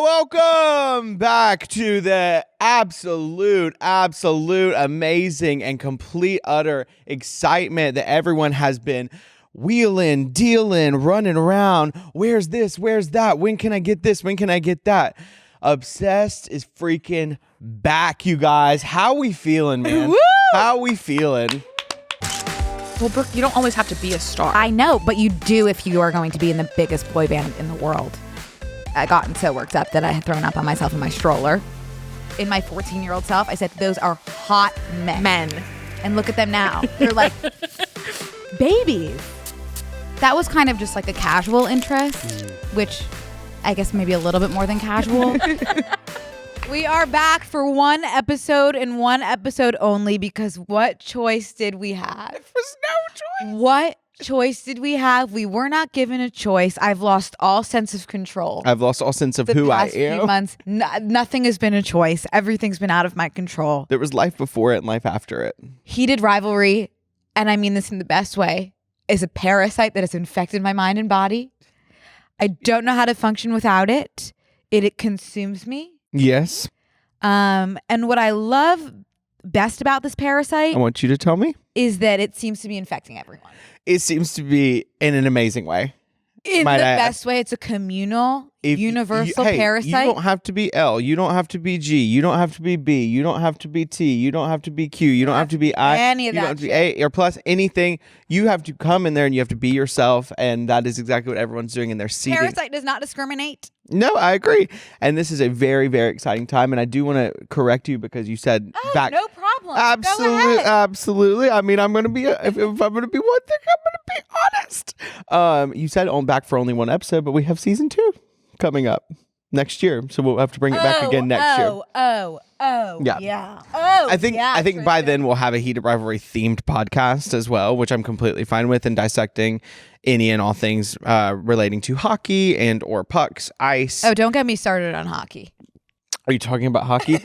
Welcome back to the absolute amazing and complete utter excitement that everyone has been wheeling, dealing, running around. Where's this? Where's that? When can I get this? When can I get that? Obsessed is freaking back, you guys. How we feeling, man? Woo! How we feeling? Well, Brooke, you don't always have to be a star. I know, but you do if you are going to be in the biggest boy band in the world. I gotten so worked up that I had thrown up on myself in my stroller. In my 14-year-old self, I said, those are hot men. And look at them now. They're like babies. That was kind of just like a casual interest, which I guess maybe a little bit more than casual. We are back for one episode and one episode only because what choice did we have? There was no choice. What choice did we have? We were not given a choice. I've lost all sense of control. I've lost all sense of who I am. The past few months, nothing has been a choice. Everything's been out of my control. There was life before it and life after it. Heated Rivalry, and I mean this in the best way, is a parasite that has infected my mind and body. I don't know how to function without it. It consumes me. Yes. And what I love best about this parasite, I want you to tell me, is that it seems to be infecting everyone. It seems to be in an amazing way. In the best way. It's a communal, universal parasite. You don't have to be L. You don't have to be G. You don't have to be B. You don't have to be T. You don't have to be Q. You don't have to be I. Any of that. You don't have to be A or plus anything. You have to come in there and you have to be yourself. And that is exactly what everyone's doing in their seating. Parasite does not discriminate. No, I agree. And this is a very, very exciting time. And I do want to correct you because you said back. No problem. Absolutely, Go ahead. absolutely. I mean, I'm going to be, if I'm going to be one thing, I'm going to be honest. You said back for only one episode, but we have season 2 coming up next year. So we'll have to bring it back again next year. Yeah. I think by then we'll have a Heated Rivalry themed podcast as well, which I'm completely fine with, and dissecting any and all things relating to hockey and or pucks, ice. Oh, don't get me started on hockey. Are you talking about hockey?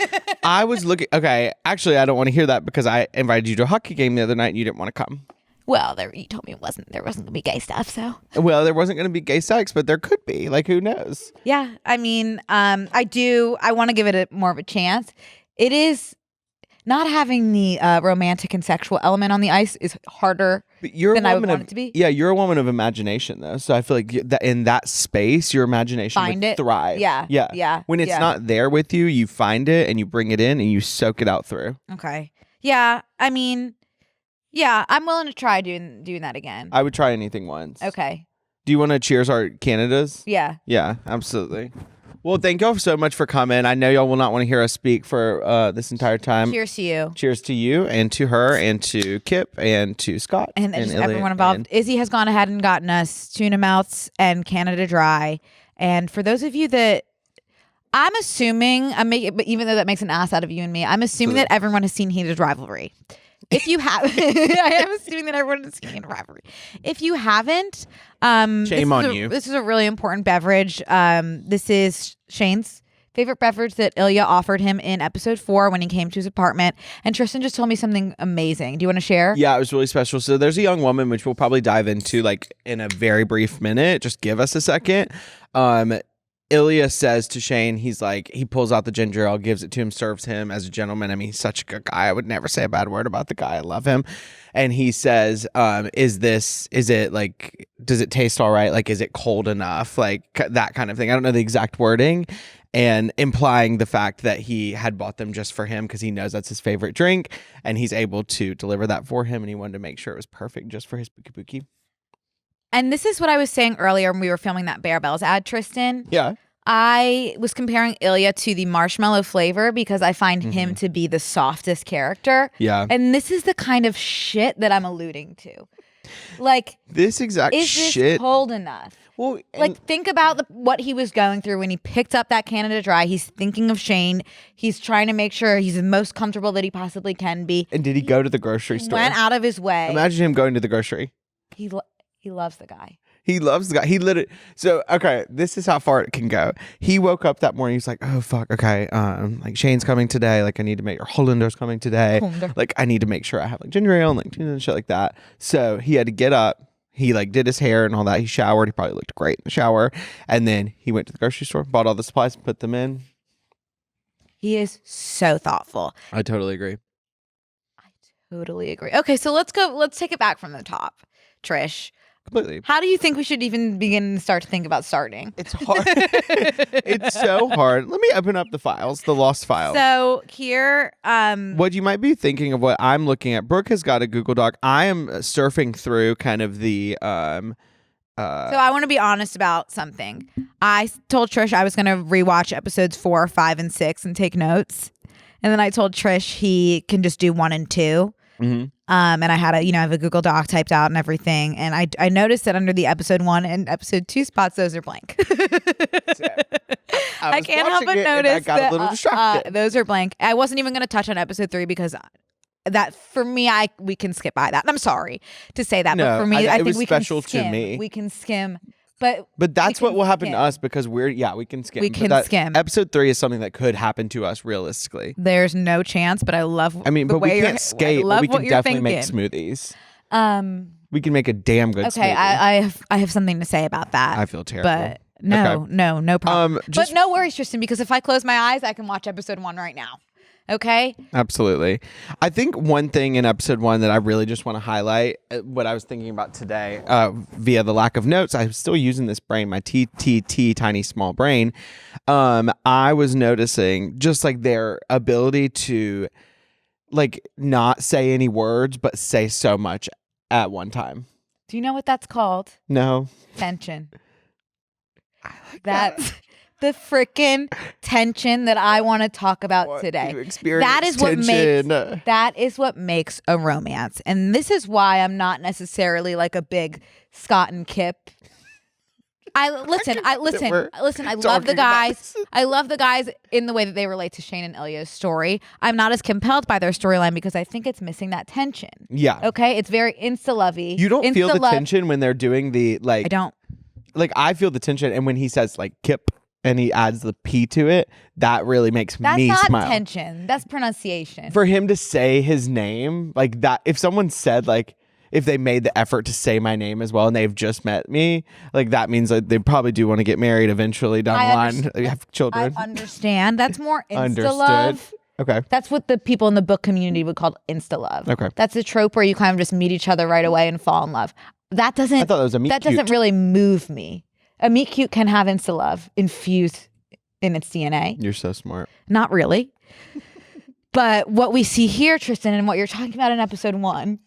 I was looking. Okay, actually, I don't want to hear that because I invited you to a hockey game the other night and you didn't want to come. Well, you told me there wasn't gonna be gay stuff, so. Well, there wasn't gonna be gay sex, but there could be. Like, who knows? Yeah, I mean, I want to give it more of a chance. It is not having the romantic and sexual element on the ice is harder than I would want it to be. Yeah, you're a woman of imagination, though. So I feel like that in that space, your imagination would thrive. Yeah. When it's not there with you, you find it and you bring it in and you soak it out through. Okay. Yeah, I mean, yeah, I'm willing to try doing that again. I would try anything once. Okay. Do you want to cheers our Canadas? Yeah. Yeah, absolutely. Well, thank y'all so much for coming. I know y'all will not want to hear us speak for this entire time. Cheers to you. Cheers to you and to her and to Kip and to Scott. And just everyone involved. Izzy has gone ahead and gotten us tuna mouths and Canada Dry. And for those of you that I'm assuming, but even though that makes an ass out of you and me, I'm assuming that everyone has seen Heated Rivalry. If you have, I am assuming that everyone has seen Heated Rivalry. If you haven't, shame on you. This is a really important beverage. This is Shane's favorite beverage that Ilya offered him in episode 4 when he came to his apartment. And Tristan just told me something amazing. Do you want to share? Yeah, it was really special. So there's a young woman, which we'll probably dive into like in a very brief minute. Just give us a second. Ilya says to Shane, he's like, he pulls out the ginger ale, gives it to him, serves him as a gentleman. I mean, he's such a good guy. I would never say a bad word about the guy. I love him. And he says, does it taste all right? Like, is it cold enough? Like that kind of thing. I don't know the exact wording. And implying the fact that he had bought them just for him because he knows that's his favorite drink. And he's able to deliver that for him. And he wanted to make sure it was perfect just for his Pookie. And this is what I was saying earlier when we were filming that Bear Bells ad, Tristan. Yeah. I was comparing Ilya to the marshmallow flavor because I find him to be the softest character. Yeah. And this is the kind of shit that I'm alluding to. Like, this exact is shit. This cold enough? Well, like, think about what he was going through when he picked up that Canada Dry. He's thinking of Shane. He's trying to make sure he's the most comfortable that he possibly can be. And did he go to the grocery store? Went out of his way. Imagine him going to the grocery. He loves the guy. He loves the guy. He literally. So, okay, this is how far it can go. He woke up that morning. He's like, oh, fuck. Okay. Like Shane's coming today. Like I need to make, or Holden's coming today. Like I need to make sure I have like ginger ale and like tuna and shit like that. So he had to get up, He like did his hair and all that. He showered. He probably looked great in the shower. And then he went to the grocery store, bought all the supplies, put them in. He is so thoughtful. I totally agree. Totally agree. Okay, so let's take it back from the top. Trish, Completely. how do you think we should even begin to start to think about starting? It's hard. It's so hard. Let me open up the files, the lost files. So here, What you might be thinking of what I'm looking at, Brooke has got a Google Doc. I am surfing through kind of the so I want to be honest about something. I told Trish I was going to rewatch episodes 4, 5, and 6 and take notes. And then I told Trish he can just do 1 and 2. Mm-hmm. And I had I have a Google Doc typed out and everything. And I noticed that under the episode 1 and episode 2 spots, those are blank. I can't help but notice I got a little distracted. those are blank. I wasn't even going to touch on episode 3 because that for me, we can skip by that. I'm sorry to say that, but for me, I think we can special skim. to me. We can skim. But that's what will happen skim. to us because we can skim. We can skim. Episode 3 is something that could happen to us realistically. There's no chance, but I love. I mean, the but way we can't skate. But we can definitely make smoothies. We can make a damn good smoothie. Okay, I have something to say about that. I feel terrible. But no problem. Just, but no worries, Tristan, because if I close my eyes, I can watch episode 1 right now. Okay? Absolutely. I think one thing in episode 1 that I really just want to highlight, what I was thinking about today, via the lack of notes, I'm still using this brain, my TTT, tiny small brain. I was noticing just like their ability to like not say any words, but say so much at one time. Do you know what that's called? No. Tension. I like That's the freaking tension that I want to talk about today. That is what makes a romance. And this is why I'm not necessarily like a big Scott and Kip. I love the guys. I love the guys in the way that they relate to Shane and Ilya's story. I'm not as compelled by their storyline because I think it's missing that tension. Yeah. Okay. It's very insta-lovey. You don't feel the tension when they're doing the like. I don't. Like I feel the tension, and when he says like Kip and he adds the P to it, that really makes me smile. That's not tension. That's pronunciation. For him to say his name like that, if someone said like, if they made the effort to say my name as well and they've just met me, like that means like they probably do want to get married eventually down the line, have children. I understand. That's more insta-love. Okay. That's what the people in the book community would call insta-love. Okay. That's a trope where you kind of just meet each other right away and fall in love. That doesn't. I thought that was a meet That cute. doesn't really move me. A meet cute can have insta-love infused in its DNA. You're so smart. Not really. But what we see here, Tristan, and what you're talking about in episode 1,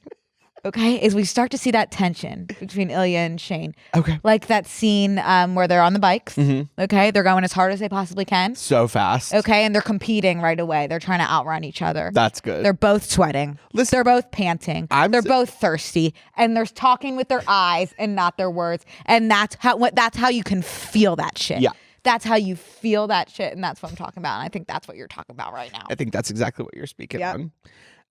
okay, is we start to see that tension between Ilya and Shane. Okay. Like that scene where they're on the bikes. Mm-hmm. Okay. They're going as hard as they possibly can. So fast. Okay. And they're competing right away. They're trying to outrun each other. That's good. They're both sweating. Listen, they're both panting. They're both thirsty. And they're talking with their eyes and not their words. And that's how you can feel that shit. Yeah. That's how you feel that shit. And that's what I'm talking about. And I think that's what you're talking about right now. I think that's exactly what you're speaking on.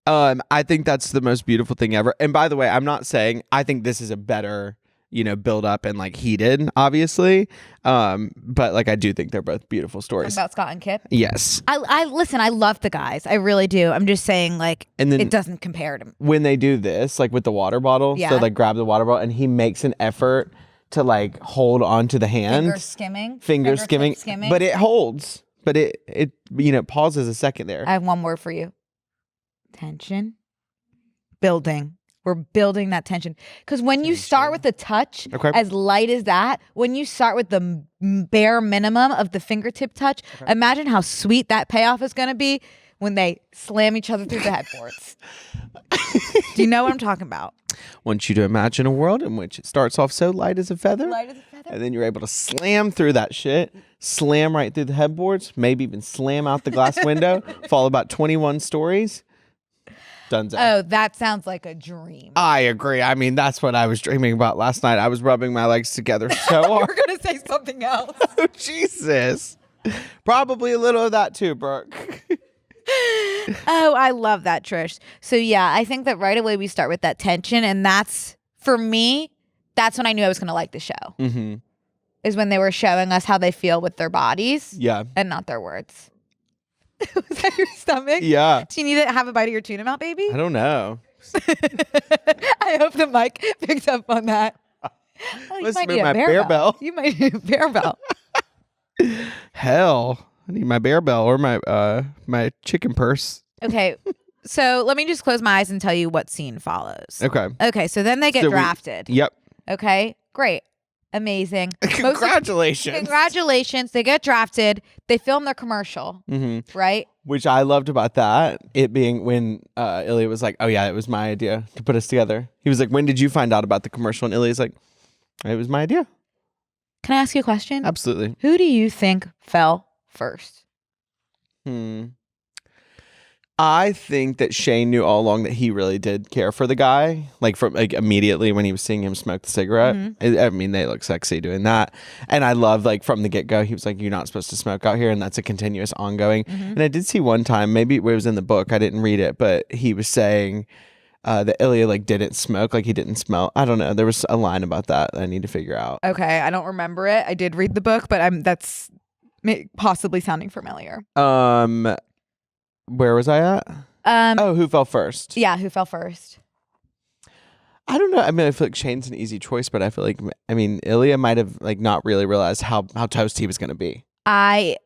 I think that's the most beautiful thing ever. And by the way, I'm not saying I think this is a better, build up and like heated, obviously. But like I do think they're both beautiful stories. About Scott and Kip? Yes. I listen, I love the guys. I really do. I'm just saying like and then it doesn't compare to when they do this, like with the water bottle. So like grab the water bottle and he makes an effort to like hold onto the hand. Finger skimming. But it holds. But it pauses a second there. I have one word for you. Tension. Building. We're building that tension. Because when you start with the touch, as light as that, when you start with the bare minimum of the fingertip touch, imagine how sweet that payoff is going to be when they slam each other through the headboards. Do you know what I'm talking about? I want you to imagine a world in which it starts off so light as a feather. And then you're able to slam through that shit, slam right through the headboards, maybe even slam out the glass window, fall about 21 stories. Dunzo. Oh, that sounds like a dream. I agree. I mean, that's what I was dreaming about last night. I was rubbing my legs together so hard. We're going to say something else. Oh, Jesus. Probably a little of that too, Brooke. Oh, I love that, Trish. So yeah, I think that right away we start with that tension, and that's, for me, that's when I knew I was going to like the show. Mm-hmm. Is when they were showing us how they feel with their bodies. Yeah. And not their words. Was that your stomach? Yeah. Do you need to have a bite of your tuna melt, baby? I don't know. I hope the mic picked up on that. Oh, you Let's might move need a my bear bear bell. bell. You might need a bear bell. Hell, I need my bear bell or my chicken purse. Okay, so let me just close my eyes and tell you what scene follows. Okay. Okay, so then they get So we- drafted. Yep. Okay, great. Amazing. Congratulations. Congratulations. They get drafted. They film their commercial, right? Which I loved about that, it being when Ilya was like, oh yeah, it was my idea to put us together. He was like, when did you find out about the commercial? And Ilya's like, it was my idea. Can I ask you a question? Absolutely. Who do you think fell first? I think that Shane knew all along that he really did care for the guy, like from like immediately when he was seeing him smoke the cigarette. I mean, they look sexy doing that, and I love like from the get go, he was like, "You're not supposed to smoke out here," and that's a continuous ongoing. And I did see one time, maybe it was in the book, I didn't read it, but he was saying that Ilya like didn't smoke, like he didn't smell. I don't know. There was a line about that I need to figure out. Okay, I don't remember it. I did read the book, but that's possibly sounding familiar. Where was I at? Who fell first? Yeah, who fell first? I don't know. I mean, I feel like Shane's an easy choice, but I feel like, I mean, Ilya might have like not really realized how toast he was going to be. I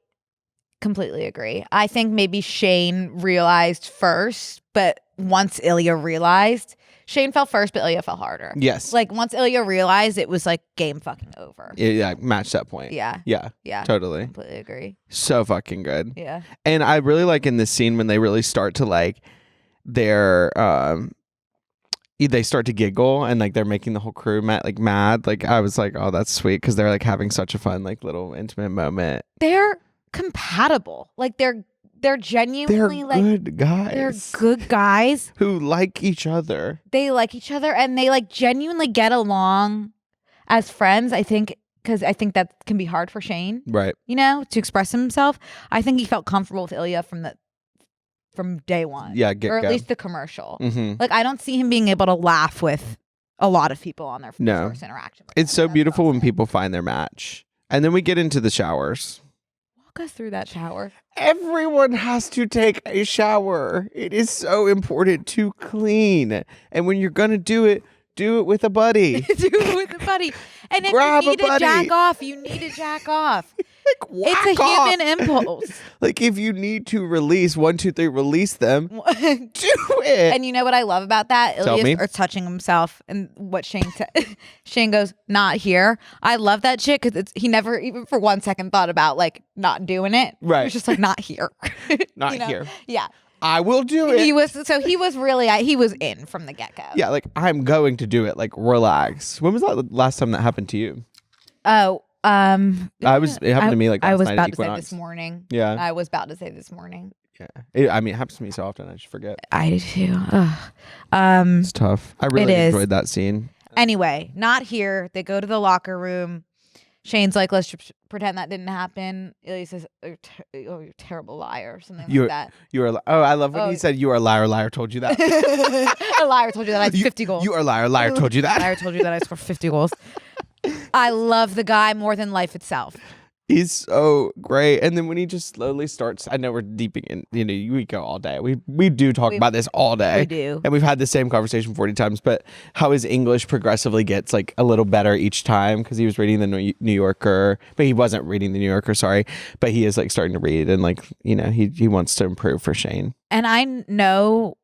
completely agree. I think maybe Shane realized first, but once Ilya realized, Shane fell first, but Ilya fell harder. Yes. Like once Ilya realized, it was like game fucking over. Yeah, match that point. Yeah. Yeah. Yeah. Totally. Completely agree. So fucking good. Yeah. And I really like in this scene when they really start to like they start to giggle and like they're making the whole crew mad. Like I was like, oh, that's sweet because they're like having such a fun like little intimate moment. They're compatible. Like they're genuinely They're like good guys. they're good guys who like each other. They like each other and they like genuinely get along as friends. I think because I think that can be hard for Shane, Right. you know, to express himself. I think he felt comfortable with Ilya from day one. Yeah, or at least the commercial. Mm-hmm. Like I don't see him being able to laugh with a lot of people on their No. first interaction. with It's him. so That's beautiful what when I'll say. people find their match. And then we get into the showers. Walk us through that shower. Everyone has to take a shower. It is so important to clean. And when you're going to do it with a buddy. Do it with a buddy. And if Grab you need a to buddy. jack off, you need to jack off. Whack It's a off. human impulse. Like if you need to release 1, 2, 3, release them. Do it. And you know what I love about that? Tell Ilya me. starts touching himself, and what Shane said. Shane goes, "Not here." I love that shit because he never even for 1 second thought about like not doing it. Right. He was just like, "Not here." Not You know? here. Yeah. I will do it. He was really he was in from the get go. Yeah, like I'm going to do it. Like relax. When was the last time that happened to you? Oh, It happened to me like I last was night about at to say Equinox. this morning. Yeah. I was about to say this morning. Yeah. I mean, it happens to me so often. I just forget. I do too. Ugh. It's tough. I really It is. enjoyed that scene. Anyway, not here. They go to the locker room. Shane's like, let's pretend that didn't happen. Ilya says, you're a terrible liar, or something like that. You are. Oh, I love when he said, "You are a liar. Liar told you that." A liar told you that I had 50 goals. You are a liar. Liar told you that. Liar told you that I scored 50 goals. I love the guy more than life itself. He's so great. And then when he just slowly starts, I know we're deeping in, we go all day. We do talk about this all day. We do. And we've had the same conversation 40 times, but how his English progressively gets like a little better each time because he was reading the New Yorker, but he wasn't reading the New Yorker, sorry. But he is like starting to read and like, he wants to improve for Shane. And I know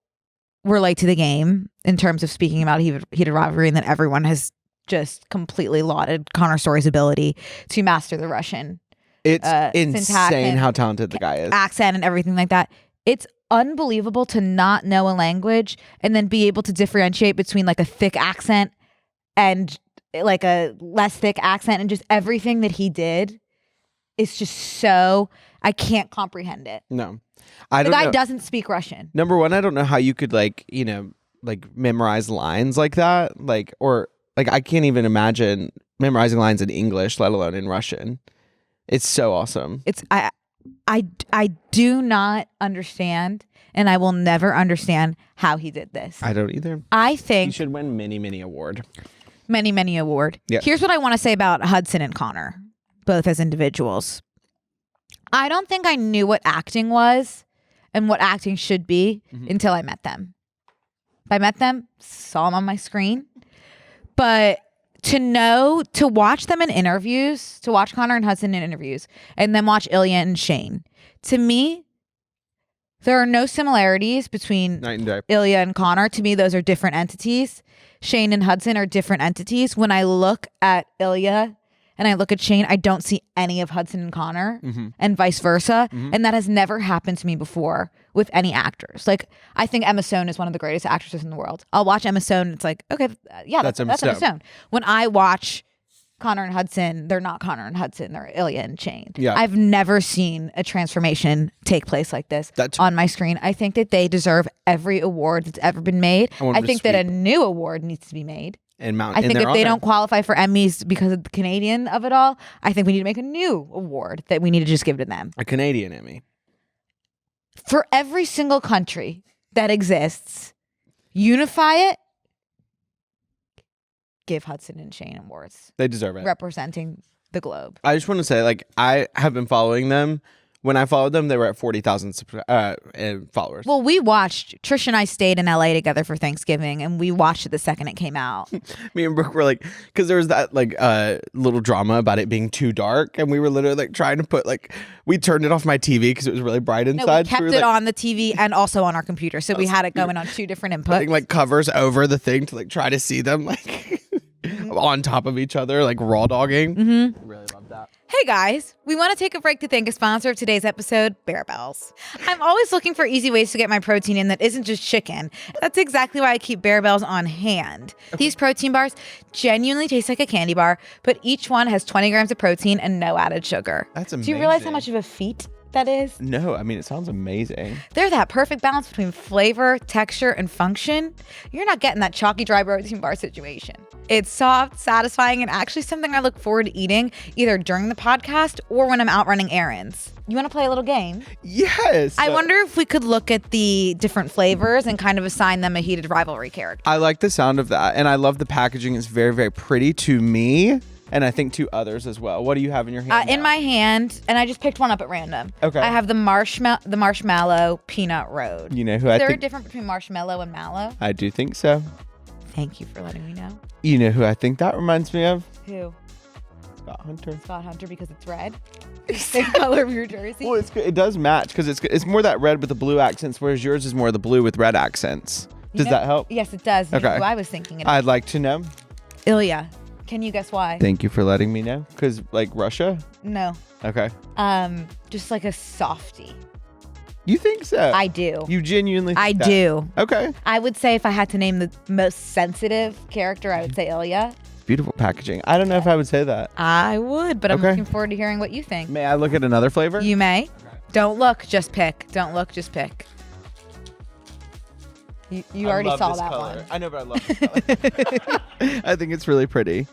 we're late to the game in terms of speaking about heated rivalry and that everyone has just completely lauded Connor Story's ability to master the Russian. It's syntax insane and how talented the guy is. Accent and everything like that. It's unbelievable to not know a language and then be able to differentiate between like a thick accent and like a less thick accent, and just everything that he did is just so, I can't comprehend it. No. The guy doesn't speak Russian. Number one, I don't know how you could like memorize lines like that. Or I can't even imagine memorizing lines in English, let alone in Russian. It's so awesome. I do not understand, and I will never understand how he did this. I don't either. I think He should win many award. many award. Yeah. Here's what I want to say about Hudson and Connor, both as individuals. I don't think I knew what acting was and what acting should be until I met them. I met them, saw them on my screen. But to watch them in interviews, to watch Connor and Hudson in interviews, and then watch Ilya and Shane. To me, there are no similarities between Night and day. Ilya and Connor. To me, those are different entities. Shane and Hudson are different entities. When I look at Ilya and I look at Shane, I don't see any of Hudson and Connor, and vice versa. And that has never happened to me before with any actors. Like, I think Emma Stone is one of the greatest actresses in the world. I'll watch Emma Stone and it's like, okay, yeah, that's Emma Stone. When I watch Connor and Hudson, they're not Connor and Hudson, they're Ilya and Shane. Yeah. I've never seen a transformation take place like this on my screen. I think that they deserve every award that's ever been made. I think that a new award needs to be made. I think if they don't qualify for Emmys because of the Canadian of it all, I think we need to make a new award that we need to just give to them. A Canadian Emmy. For every single country that exists, unify it, give Hudson and Shane awards. They deserve it. Representing the globe. I just want to say, like, I have been following them. When I followed them, they were at 40,000 followers. Well, we watched, Trish and I stayed in LA together for Thanksgiving, and we watched it the second it came out. Me and Brooke were like, because there was that like little drama about it being too dark, and we were literally like trying to put like, we turned it off my TV because it was really bright inside. No, we kept so it on the TV and also on our computer, so we had it going on two different inputs. Putting like covers over the thing to like try to see them like on top of each other, like raw dogging. I really love that. Hey guys, we want to take a break to thank a sponsor of today's episode, Bear Bells. I'm always looking for easy ways to get my protein in that isn't just chicken. That's exactly why I keep Bear Bells on hand. These protein bars genuinely taste like a candy bar, but each one has 20 grams of protein and no added sugar. That's amazing. Do you realize how much of a feat that is? No, I mean, it sounds amazing. They're that perfect balance between flavor, texture, and function. You're not getting that chalky, dry protein bar situation. It's soft, satisfying, and actually something I look forward to eating either during the podcast or when I'm out running errands. You want to play a little game? Yes. I wonder if we could look at the different flavors and kind of assign them a Heated Rivalry character. I like the sound of that, and I love the packaging. It's very, very pretty to me, and I think to others as well. What do you have in your hand? In my hand, and I just picked one up at random. Okay. I have the marshmallow peanut road. You know who Is I there think? a difference between marshmallow and mallow? I do think so. Thank you for letting me know. You know who I think that reminds me of? Who? Scott Hunter. Scott Hunter, because it's red. It's the color of your jersey. Well, it does match because it's more that red with the blue accents, whereas yours is more the blue with red accents. Does that help? Yes, it does. You know Okay. who I was thinking it. I'd like to know. Ilya. Can you guess why? Thank you for letting me know. Because like Russia? No. Okay. Just like a softie. You think so? I do. You genuinely think I that? do. Okay. I would say if I had to name the most sensitive character, I would say Ilya. Beautiful packaging. I don't know if I would say that. I would, but I'm Okay. looking forward to hearing what you think. May I look at another flavor? You may. Don't look, just pick. Don't look, just pick. You already love saw this that color. one. I know, but I love this color. I think it's really pretty.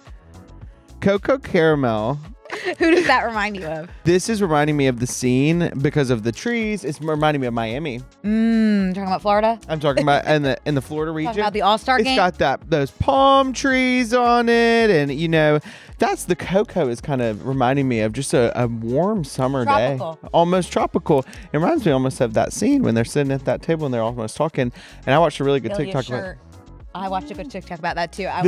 Cocoa caramel. Who does that remind you of? This is reminding me of the scene because of the trees. It's reminding me of Miami. Talking about Florida? I'm talking about in the Florida region. Talking about the All-Star game? It's got those palm trees on it, and you know, that's the cocoa is kind of reminding me of just a warm summer Tropical. day, almost tropical. It reminds me almost of that scene when they're sitting at that table and they're almost talking. And I watched a really good Ilya TikTok shirt. I watched a good TikTok about that too. about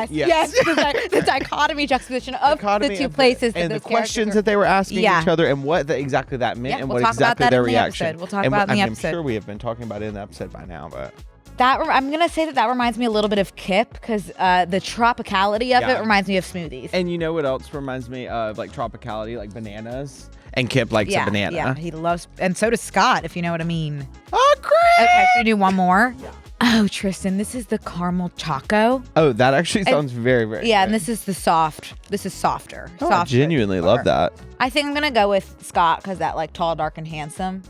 Yes. The dichotomy juxtaposition of the two places that and those the questions characters that they were asking Yeah. each other and what exactly that meant Yeah, and we'll what talk about exactly that their in the reaction. episode. We'll talk about it in the episode. I'm sure we have been talking about it in the episode by now, but I'm gonna say that reminds me a little bit of Kip because the tropicality of Yeah. it reminds me of smoothies. and you know what else reminds me of like tropicality, like bananas. And Kip likes a banana. Yeah, he loves, and so does Scott, if you know what I mean. Oh, great! Okay, should we do one more? Yeah. Oh, Tristan, this is the caramel choco. Oh, that actually sounds very, very Yeah, good. and this is the soft. This is softer. Oh, I softer genuinely love that. I think I'm gonna go with Scott because that like tall, dark, and handsome.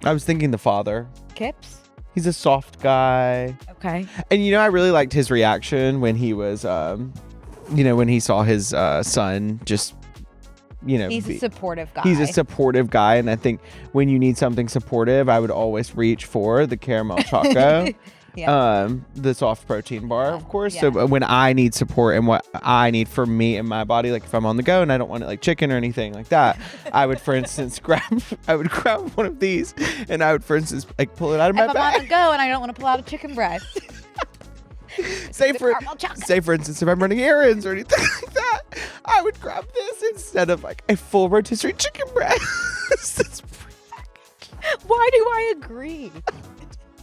I was thinking the father. Kips. He's a soft guy. Okay. And you know, I really liked his reaction when he was, when he saw his son just, He's a supportive guy. He's a supportive guy. And I think when you need something supportive, I would always reach for the caramel choco. Yeah. The soft protein bar, of course. Yeah. So when I need support and what I need for me and my body, like if I'm on the go and I don't want it like chicken or anything like that, I would, for instance, grab one of these and I would, for instance, like pull it out of my if I'm bag. on the go and I don't want to pull out a chicken breast. say The for caramel chocolate. say for instance, if I'm running errands or anything like that, I would grab this instead of like a full rotisserie chicken breast. That's Why do I agree?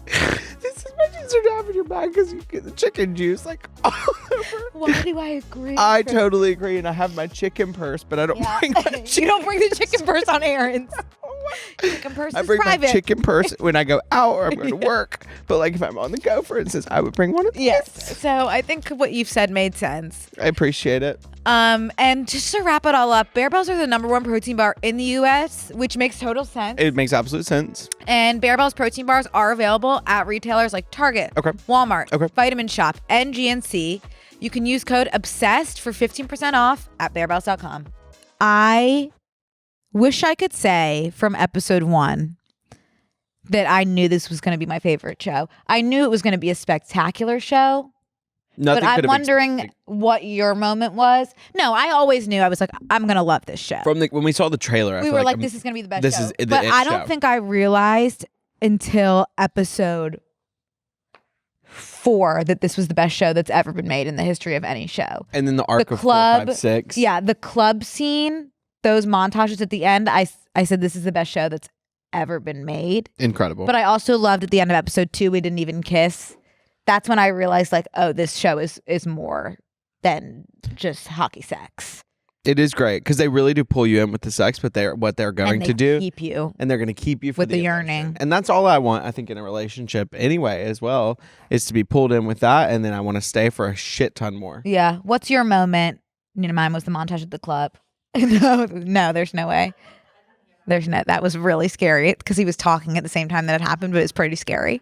this is much easier to have in your bag because you get the chicken juice like all over. Why do I agree? I totally agree, and I have my chicken purse, but I don't bring my chicken. You don't bring the chicken purse on errands. Chicken purse I is bring private. my chicken purse when I go out or I'm going to work. But like if I'm on the go, for instance, I would bring one of these. Yes. So I think what you've said made sense. I appreciate it. And just to wrap it all up, Bear Bells are the #1 protein bar in the U.S., which makes total sense. It makes absolute sense. And Bear Bells protein bars are available at retailers like Target, Okay. Walmart, Okay. Vitamin Shop, and GNC. You can use code OBSESSED for 15% off at bearbells.com. I wish I could say from episode 1 that I knew this was going to be my favorite show. I knew it was going to be a spectacular show. Nothing But I'm could have wondering what your moment was. No, I always knew. I was like, I'm going to love this show. from when we saw the trailer, I We feel were like, I'm- this is going to be the best this show. is the but it I don't show. think I realized until episode 4 that this was the best show that's ever been made in the history of any show. And then the arc The of club, 4, 5, 6. Yeah, the club scene, those montages at the end, I said this is the best show that's ever been made. Incredible. But I also loved at the end of episode 2, we didn't even kiss. That's when I realized, like, oh, this show is more than just hockey sex. it is great because they really do pull you in with the sex, but what they're going And they to do. keep you. And they're going to keep you for With the emotion. yearning. And that's all I want, I think, in a relationship anyway, as well, is to be pulled in with that. And then I want to stay for a shit ton more. Yeah. What's your moment? You know, mine was the montage at the club. No, there's no way. That was really scary because he was talking at the same time that it happened, but it's pretty scary.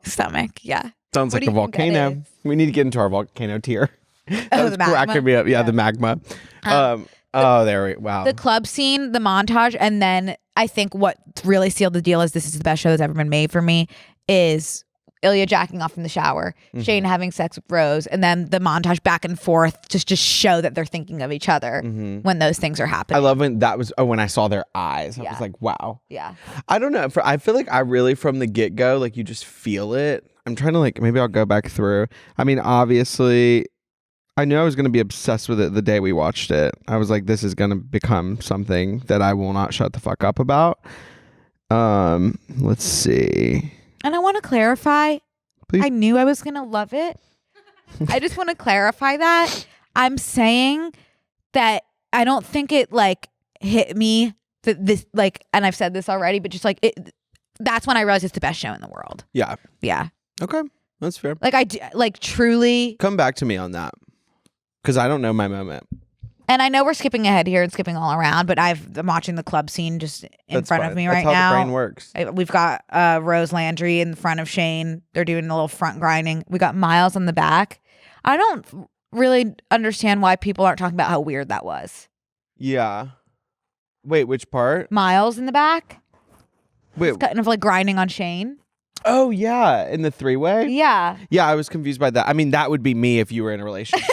Stomach. Yeah. Sounds What like do a you think that volcano. is? We need to get into our volcano tier. That Oh, was the magma? cracking me up. Yeah, Yeah. the magma. There we wow. The club scene, the montage, and then I think what really sealed the deal is this is the best show that's ever been made for me is Ilya jacking off in the shower, Shane having sex with Rose, and then the montage back and forth just to show that they're thinking of each other when those things are I happening. love when that was when I saw their eyes. I Yeah. was like, wow. Yeah. I don't know. I feel like I really from the get go, like you just feel it. I'm trying to maybe I'll go back through. I mean, obviously, I knew I was going to be obsessed with it the day we watched it. I was like, this is going to become something that I will not shut the fuck up about. Let's see. And I want to clarify, Please. I knew I was going to love it. I just want to clarify that. I'm saying that I don't think it hit me that this and I've said this already, but just that's when I realized it's the best show in the world. Yeah. Yeah. Okay. That's fair. Truly. Come back to me on that. Because I don't know my moment. And I know we're skipping ahead here and skipping all around, but I'm watching the club scene just in That's front fine. of me That's right how now. the brain works. We've got Rose Landry in front of Shane. They're doing a little front grinding. We got Miles on the back. I don't really understand why people aren't talking about how weird that was. Yeah. Wait, which part? Miles in the back, Wait. kind of grinding on Shane. Oh, yeah. In the 3-way? Yeah. Yeah, I was confused by that. I mean, that would be me if you were in a relationship.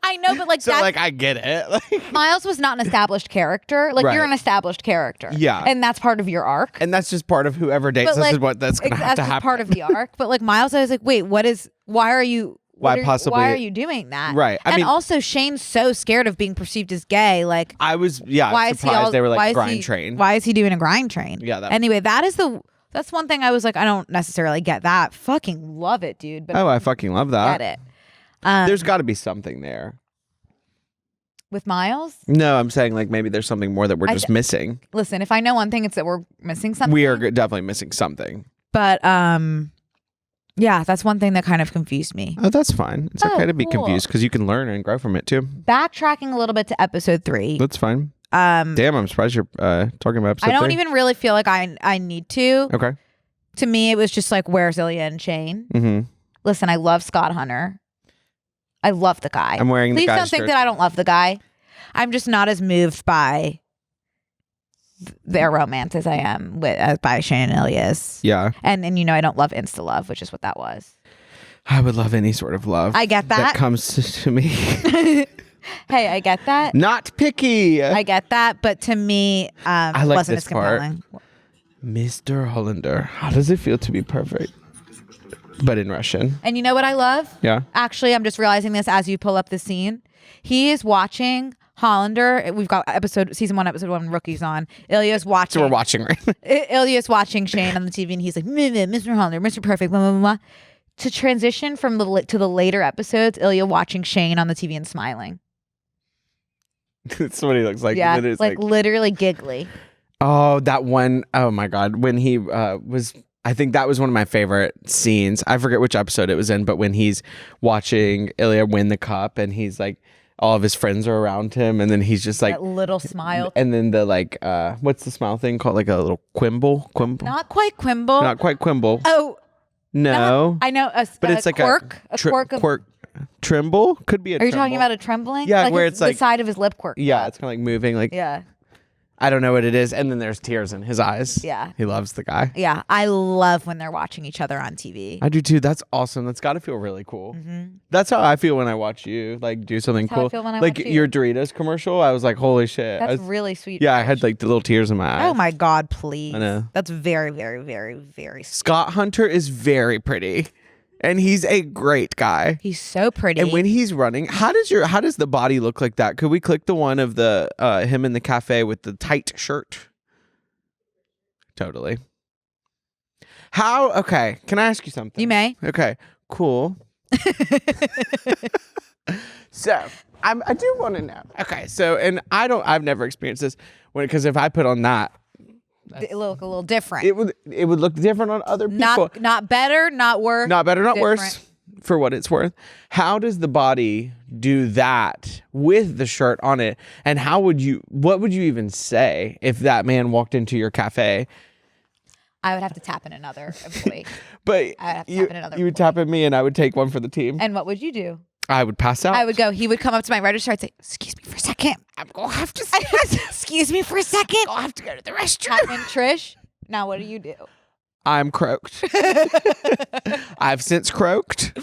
I know, but So, that's, I get it. Miles was not an established character. Right. You're an established character. Yeah. And that's part of your arc. And that's just part of whoever dates But, us is what that's going to have that's to just happen. part of the arc. But Miles, I was like, wait, why are you? Why possibly- Why are you doing that? Right. I and mean- also, Shane's so scared of being perceived as gay. I was, why is he surprised all, they were why is grind he, train. Why is he doing a grind train? Yeah, that- Anyway, that's one thing I was like, I don't necessarily get that. Fucking love it, dude. But Oh, I fucking love that. get it. There's got to be something there. With Miles, No, I'm saying maybe there's something more that we're just missing. listen, if I know one thing, it's that we're missing something. We are definitely missing something. But yeah, that's one thing that kind of confused me. Oh, that's fine. It's okay to be cool. confused because you can learn and grow from it too. Backtracking a little bit to episode 3. That's fine. Damn, I'm surprised you're talking about episode I don't 3. even really feel like I need to. Okay. To me, it was just where's Ilya and Shane? Mm-hmm. Listen, I love Scott Hunter. I love the guy. I'm wearing the Please guy's don't think shirt. that I don't love the guy. I'm just not as moved by their romance as I am by Shane and Ilya's. Yeah. And I don't love insta love, which is what that was. I would love any sort of love. I get that. That comes to me. Hey, I get that. Not picky. I get that, but to me, I like wasn't this as part. compelling. Mr. Hollander, how does it feel to be perfect? But in Russian. And you know what I love? Yeah. Actually, I'm just realizing this as you pull up the scene. He is watching Hollander. We've got season 1, episode 1 rookies on. Ilya's watching. So we're watching right now. Ilya's watching Shane on the TV, and he's like, Mr. Hollander, Mr. Perfect, blah, blah, blah, blah. To transition from to the later episodes, Ilya watching Shane on the TV and smiling. That's what he looks like. Yeah, It is like literally giggly. Oh, that one. Oh my God. When he was, I think that was one of my favorite scenes. I forget which episode it was in, but when he's watching Ilya win the cup and he's like, all of his friends are around him, and then he's just like that little smile. And then the like, what's the smile thing called? Like a little quimble? Not quite quimble. Not quite quimble. Oh. No. I know. But it's like quirk. A quirk. Tremble? Could be a Are you tremble. talking about a trembling? Yeah, like where it's like the side of his lip quirk. Yeah, it's kind of like moving. Like yeah. I don't know what it is. And then there's tears in his eyes. Yeah. He loves the guy. Yeah. I love when they're watching each other on TV. I do too. That's awesome. That's got to feel really cool. Mm-hmm. That's how I feel when I watch you like do something That's cool. how I feel when I like watch you. your Doritos commercial. I was like, holy shit. That's really sweet. Yeah, I had like the little tears in my eyes. Oh my God, please. I know. That's very, very, very, very sweet. Scott Hunter is very pretty. And he's a great guy. He's so pretty. And when he's running, how does the body look like that? Could we click the one of the him in the cafe with the tight shirt? Totally. Okay, can I ask you something? You may. Okay, cool. So, I do want to know. Okay, so I've never experienced this because if I put on that, it look a little different. it would look different on other people. Not better, not worse. Not better, not different. worse, for what it's worth. How does the body do that with the shirt on it? And what would you even say if that man walked into your cafe? I would have to tap in another employee. But I would have to tap in another you would tap at me and I would take one for the team. And what would you do? I would pass out. He would come up to my register. I'd say, excuse me for a second. I'm going to have to excuse me for a second. I'll have to go to the restroom. And Trish, now what do you do? I'm croaked. I've since croaked.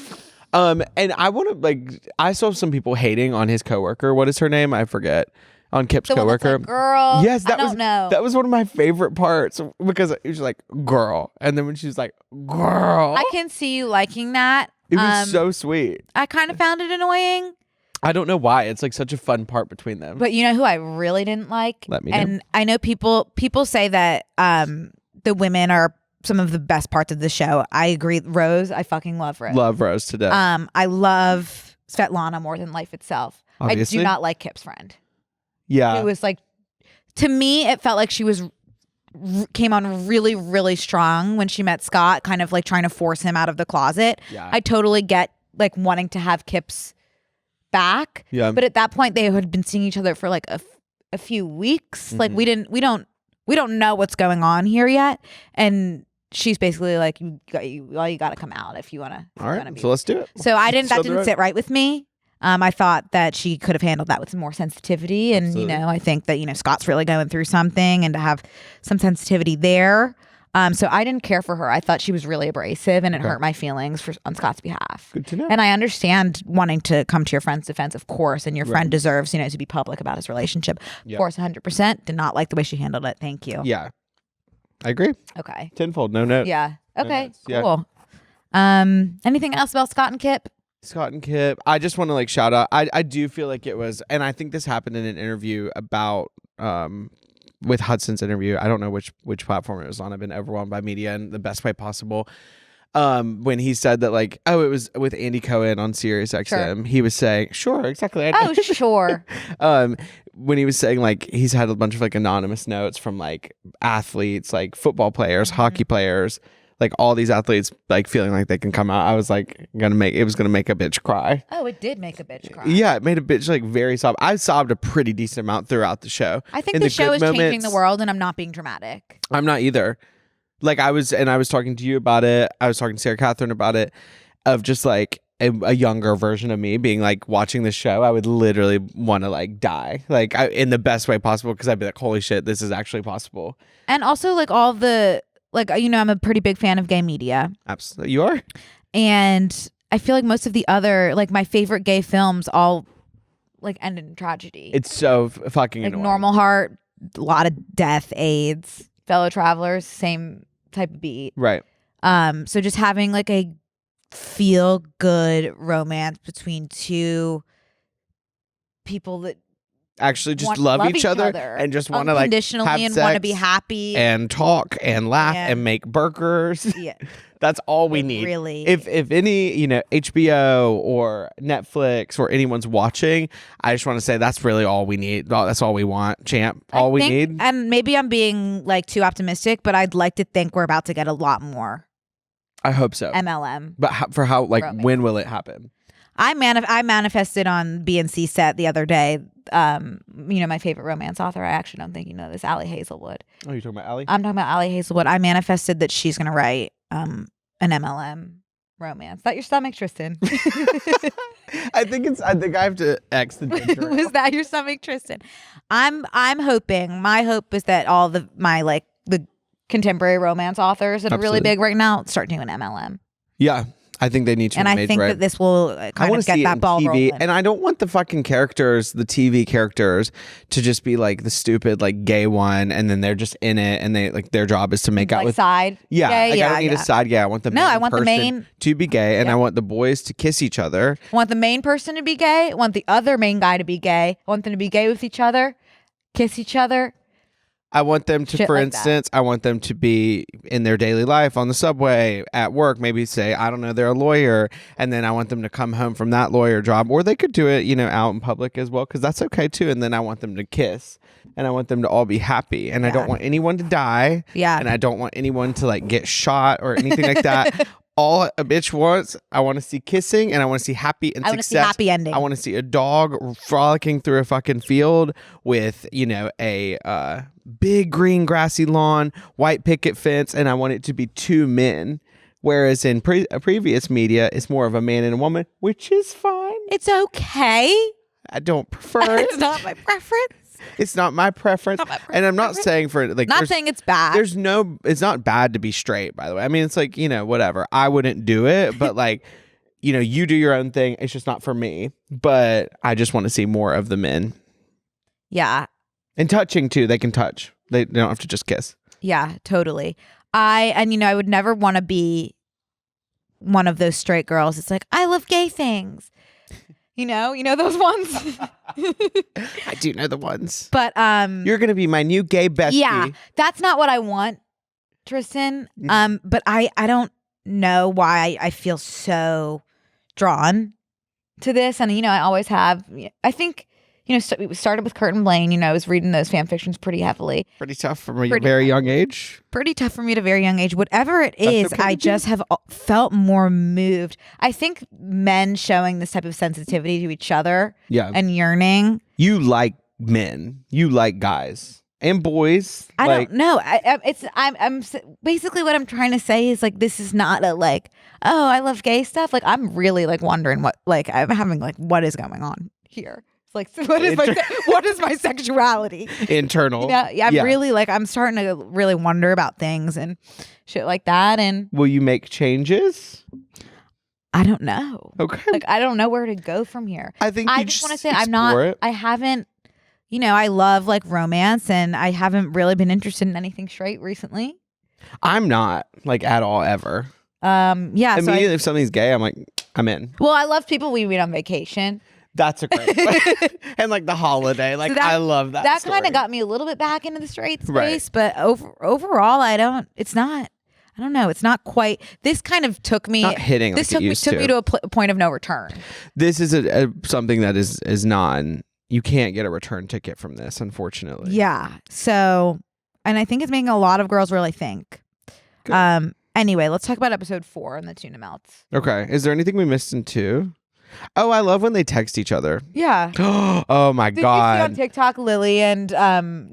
And I want to I saw some people hating on his coworker. What is her name? I forget. On Kip's the coworker. One that's like, girl. Yes, I don't know. That was one of my favorite parts because it was like girl, and then when she was like girl, I can see you liking that. it was so sweet. I kind of found it annoying. I don't know why. It's like such a fun part between them. But you know who I really didn't like? Let me know. And I know people say that the women are some of the best parts of the show. I agree. Rose, I fucking love Rose. Love Rose to death. I love Svetlana more than life itself. Obviously. I do not like Kip's friend. Yeah. It was like, to me, it felt like she came on really, really strong when she met Scott, kind of like trying to force him out of the closet. Yeah. I totally get like wanting to have Kip's back. Yeah. But at that point, they had been seeing each other for like a few weeks. Mm-hmm. Like we don't know what's going on here yet. And she's basically like, you got to come out if you want to. All right. So let's do it. So that Show the didn't road. sit right with me. I thought that she could have handled that with some more sensitivity. And, Absolutely. I think that, Scott's really going through something, and to have some sensitivity there. So I didn't care for her. I thought she was really abrasive, and it hurt my feelings on Scott's behalf. Good to know. And I understand wanting to come to your friend's defense, of course, and your friend deserves, to be public about his relationship. Of course, 100%. Did not like the way she handled it. Thank you. Yeah. I agree. Okay. Tenfold. No note. Yeah. Okay. notes. Yeah. Cool. Anything else about Scott and Kip? Scott and Kip. I just want to shout out. I do feel like it was, and I think this happened in an interview about with Hudson's interview. I don't know which platform it was on. I've been overwhelmed by media in the best way possible. When he said that it was with Andy Cohen on Sirius XM. He was saying, sure, exactly. Oh, sure. When he was saying he's had a bunch of anonymous notes from athletes, football players, hockey players, all these athletes feeling like they can come out. I was gonna make a bitch cry. Oh, it did make a bitch cry. Yeah, it made a bitch very sob. I sobbed a pretty decent amount throughout the show. I think In the show good is changing moments, the world, and I'm not being dramatic. I'm not either. I was talking to you about it. I was talking to Sarah Catherine about it, of just a younger version of me being watching the show. I would literally want to die, in the best way possible, because I'd be like, holy shit, this is actually possible. And also all the I'm a pretty big fan of gay media. Absolutely, you are. And I feel like most of the other my favorite gay films all end in tragedy. It's so fucking annoying. Normal Heart, a lot of death, AIDS, Fellow Travelers, same type of beat. Right. So just having a feel good romance between two people that actually just love each other and just want to like unconditionally have and sex want to be happy and talk and laugh and make burgers. Yeah. That's all we need. Really. If any, HBO or Netflix or anyone's watching, I just want to say that's really all we need. That's all we want, champ. All we need. And maybe I'm being like too optimistic, but I'd like to think we're about to get a lot more. I hope so. MLM. But for how, like, romance. when will it happen? I manifested on BNC set the other day. My favorite romance author. I actually don't think you know this, Allie Hazelwood. Oh, you're talking about Allie? I'm talking about Allie Hazelwood. I manifested that she's going to write an MLM romance. Is that your stomach, Tristan? I think I have to X the ginger. Was that your stomach, Tristan? I'm hoping. My hope is that all the contemporary romance authors that are really big right now start doing MLM. Yeah. I think they need to. And I think that this will kind of get that ball rolling. And I don't want the fucking characters, the TV characters, to just be like the stupid like gay one, and then they're just in it, and they like their job is to make out with side. Yeah, gay? I don't need a side gay. I want the main to be gay, and I want the boys to kiss each other. I want the main person to be gay. I want the other main guy to be gay. I want them to be gay with each other, kiss each other. I want them to, for instance, I want them to be in their daily life on the subway, at work, maybe say, I don't know, they're a lawyer. And then I want them to come home from that lawyer job. Or they could do it, out in public as well, because that's okay too. And then I want them to kiss. And I want them to all be happy. And I don't want anyone to die. Yeah. And I don't want anyone to like get shot or anything like that. All a bitch wants, I want to see kissing, and I want to see happy and success. I want to see happy ending. I want to see a dog frolicking through a fucking field with, a big green grassy lawn, white picket fence, and I want it to be two men. Whereas in previous media, it's more of a man and a woman, which is fine. It's okay. I don't prefer it. It's not my preference. It's not my preference. And I'm not saying for like not saying it's bad. It's not bad to be straight, by the way. I mean, it's like, whatever. I wouldn't do it, but like, you do your own thing. It's just not for me. But I just want to see more of the men. Yeah. And touching too. They can touch. They don't have to just kiss. Yeah, totally. I would never want to be one of those straight girls. It's like, I love gay things. You know those ones? I do know the ones. But you're gonna be my new gay bestie. Yeah, that's not what I want, Tristan. But I don't know why I feel so drawn to this, and I always have. I think so we started with Kurt and Blaine. I was reading those fan fictions pretty heavily. Pretty tough from a very young age. Pretty tough for me at a very young age. Whatever it is, okay, I just have felt more moved. I think men showing this type of sensitivity to each other, and yearning. You like men. You like guys and boys. I don't know. I'm basically what I'm trying to say is like this is not a like, oh, I love gay stuff. Like I'm really like wondering what I'm having like what is going on here. Like, so what is my sexuality? Internal. I'm really like, I'm starting to really wonder about things and shit like that. And will you make changes? I don't know. Okay. Like, I don't know where to go from here. I think I just want to say I haven't, I love like romance, and I haven't really been interested in anything straight recently. I'm not like at all ever. Yeah. Immediately if something's gay, I'm like, I'm in. Well, I love people we meet on vacation. That's a great and like the holiday, like so I love that. That kind of got me a little bit back into the straight space, but overall, I don't know. It's not quite. This kind of took me. Not hitting. This like took me to a point of no return. This is something that is non. You can't get a return ticket from this, unfortunately. Yeah. So, and I think it's making a lot of girls really think. Good. Anyway, let's talk about episode 4 and the tuna melts. Okay. Is there anything we missed in 2? Oh, I love when they text each other. Yeah. Oh my God. Did you see on TikTok Lily and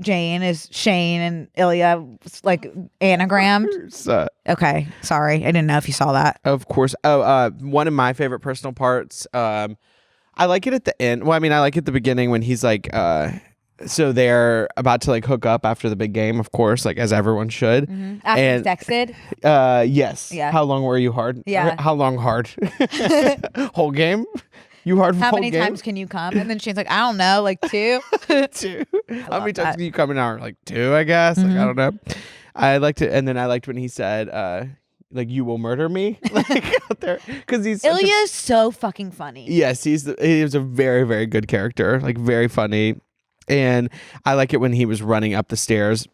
Jane is Shane and Ilya like anagrammed? Okay. Sorry. I didn't know if you saw that. Of course. Oh, one of my favorite personal parts. I like it at the end. Well, I mean, I like it at the beginning when he's like, so they're about to like hook up after the big game, of course, like as everyone should. Mm-hmm. After he's texted? Yes. Yeah. How long were you hard? Yeah. How long hard? Whole game? You hard for How whole many game? times can you come? And then Shane's like, I don't know, like 2? 2. How many times can you come an hour? Like 2, I guess. Mm-hmm. Like, I don't know. I liked it. And then I liked when he said, like you will murder me, like out there, because he's Ilya is so fucking funny. Yes, he was a very, very good character, like very funny, and I like it when he was running up the stairs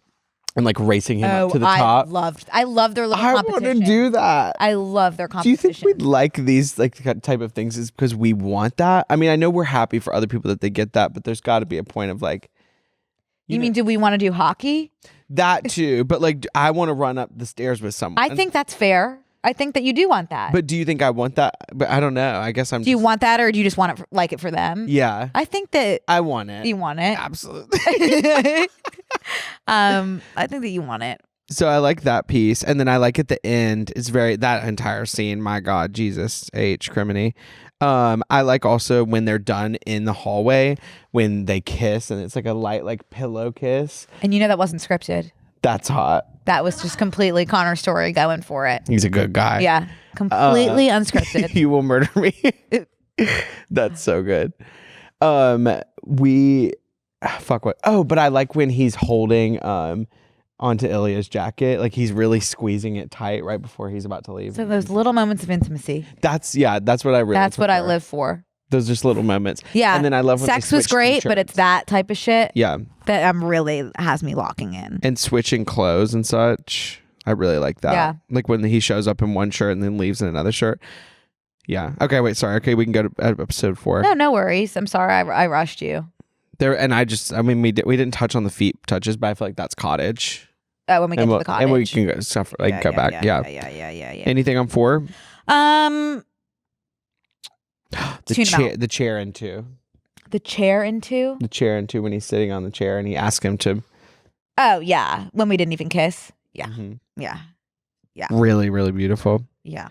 and like racing him up to the top. I love their little competition. I want to do that. I love their Do competition. you think we'd like these like type of things is because we want that? I mean, I know we're happy for other people that they get that, but there's got to be a point of like. You mean, do we want to do hockey? That too, but like I want to run up the stairs with someone. I think that's fair. I think that you do want that. But do you think I want that? But I don't know. I guess I'm. Do you want that, or do you just want it like it for them? Yeah. I think that I want it. you want it. Absolutely. I think that you want it. So I like that piece, and then I like at the end. It's that entire scene. My God, Jesus H. Criminy. I like also when they're done in the hallway when they kiss, and it's like a light like pillow kiss. And you know that wasn't scripted. That's hot. That was just completely Connor's story going for it. He's a good guy. Yeah, completely unscripted. You will murder me. That's so good. But I like when he's holding onto Ilya's jacket, like he's really squeezing it tight right before he's about to leave. So those little moments of intimacy. That's what I really. That's what I prefer. live for. Those just little moments. Yeah. And then I love when sex they was switch great, t-shirts. but it's that type of shit. Yeah. That really has me locking in. And switching clothes and such. I really like that. Yeah. Like when he shows up in one shirt and then leaves in another shirt. Yeah. Okay. Wait. Sorry. Okay. We can go to episode 4. No worries. I'm sorry. I rushed you. There. And we didn't touch on the feet touches, but I feel like that's cottage. When we get to the cottage. And we can go stuff go back. Yeah. Anything on 4? The chair in 2. The chair in 2? The chair in 2 when he's sitting on the chair and he asks him to. Oh yeah, when we didn't even kiss. Yeah. Mm-hmm. Yeah. Really, really beautiful. Yeah.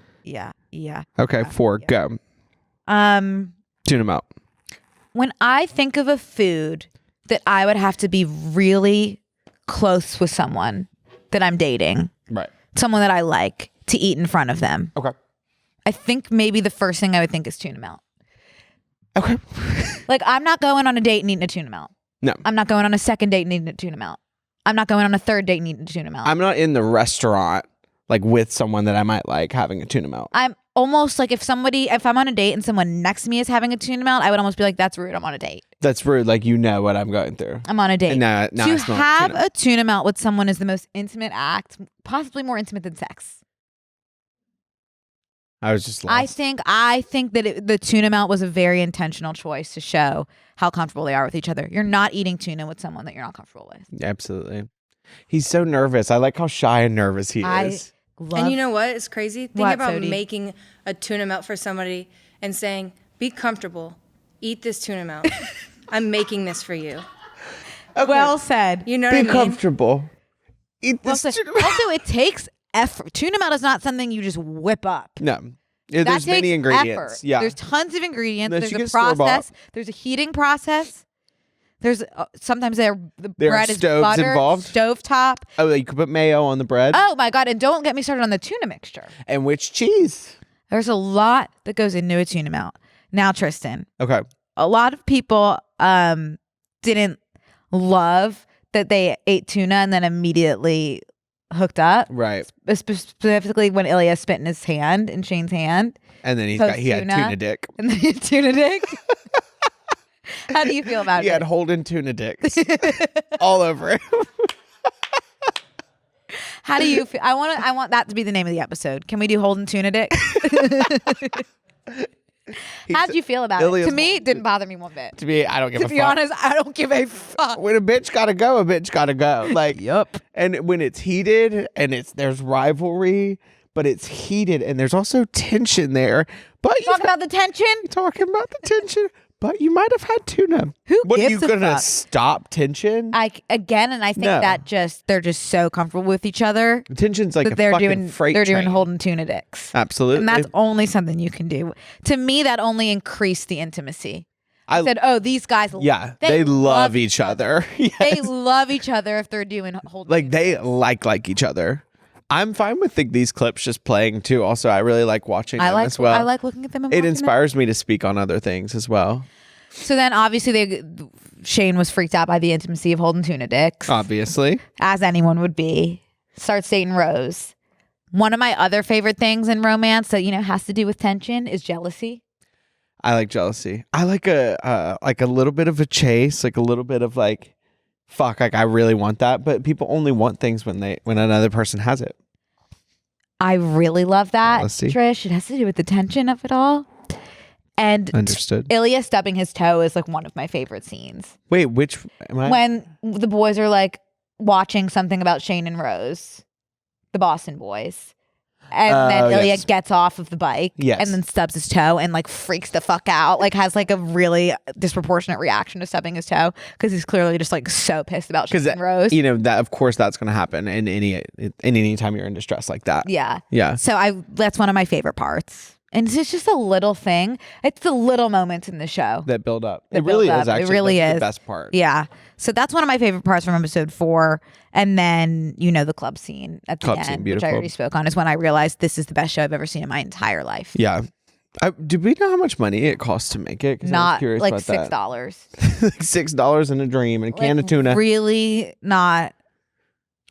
Okay, 4, go. Tune him out. When I think of a food that I would have to be really close with someone that I'm dating, Right. someone that I like to eat in front of them. Okay. I think maybe the first thing I would think is tuna melt. Okay. Like I'm not going on a date and eating a tuna melt. No. I'm not going on a second date and eating a tuna melt. I'm not going on a third date and eating a tuna melt. I'm not in the restaurant like with someone that I might like having a tuna melt. I'm almost like if I'm on a date and someone next to me is having a tuna melt, I would almost be like, that's rude. I'm on a date. That's rude. Like you know what I'm going through. I'm on a date. No, to I smell have tuna. a tuna melt with someone is the most intimate act, possibly more intimate than sex. I was just lost. I think that the tuna melt was a very intentional choice to show how comfortable they are with each other. You're not eating tuna with someone that you're not comfortable with. Absolutely. He's so nervous. I like how shy and nervous he is. And you know what? It's crazy. Think What, about Sodi? making a tuna melt for somebody and saying, be comfortable. Eat this tuna melt. I'm making this for you. Okay. Well said. You know Be what I mean? comfortable. Eat Well this said. tuna melt. Also, it takes effort. Tuna melt is not something you just whip up. No. Yeah, That there's many takes ingredients. effort. Yeah. There's tons of ingredients. Unless There's you a get store-bought. process. There's a heating process. There's sometimes the There are bread is stoves buttered, involved? stovetop. Oh, you could put mayo on the bread. Oh my God. And don't get me started on the tuna mixture. And which cheese? There's a lot that goes into a tuna melt. Now, Tristan, Okay. a lot of people didn't love that they ate tuna and then immediately hooked up. Right. Specifically when Ilya spit in his hand, in Shane's hand. And then he had Post-tuna. tuna dick. And then he had tuna dick. How do you feel about He it? had Holden tuna dicks all over it. How do you feel? I want that to be the name of the episode. Can we do Holden tuna dick? How'd you feel about it? Ilya's To me, it didn't bother me one bit. To me, I don't give To a be fuck. honest, I don't give a fuck. When a bitch gotta go, a bitch gotta go. Like, Yup. And when it's heated and there's rivalry, but it's heated and there's also tension there. But Talk about the tension. talking about the tension. But you might have had tuna. Who What gives are you a gonna fuck? stop tension? I think No. that they're just so comfortable with each other Tension's like that a they're fucking doing freight they're doing train. Holden tuna dicks. Absolutely. And that's only something you can do. To me, that only increased the intimacy. I said, oh, these guys, yeah, they love each other. They Yes. love each other if they're doing Holden. Like they like each other. I'm fine with these clips just playing too. Also, I really like watching them as well. I like looking at them. And It watching inspires me to speak on other things as well. them. So then, obviously, Shane was freaked out by the intimacy of Holden tuna dicks, Obviously. as anyone would be. Starts dating Rose. One of my other favorite things in romance that, has to do with tension is jealousy. I like jealousy. I like a little bit of a chase, like a little bit of like, fuck, like I really want that. But people only want things when another person has it. I really love that, Jealousy. Trish. It has to do with the tension of it all. And Understood. Ilya stubbing his toe is like one of my favorite scenes. Wait, which am I? When the boys are like watching something about Shane and Rose, the Boston boys. And then Ilya yes. gets off of the bike Yes. and then stubs his toe and like freaks the fuck out. Like has like a really disproportionate reaction to stubbing his toe because he's clearly just like so pissed about Shane and Rose. That of course that's going to happen in any time you're in distress like that. Yeah. Yeah. So that's one of my favorite parts. And it's just a little thing. It's the little moments in the show That build up. that It really build is up. actually. It really That's is the best part. Yeah. So that's one of my favorite parts from episode 4. And then, the club scene at the Club end, scene, which beautiful. I already spoke on, is when I realized this is the best show I've ever seen in my entire life. Yeah. Did we know how much money it costs to make it? 'Cause I was Not curious like about $6. that. Like $6 in a dream and a can of tuna. Really not.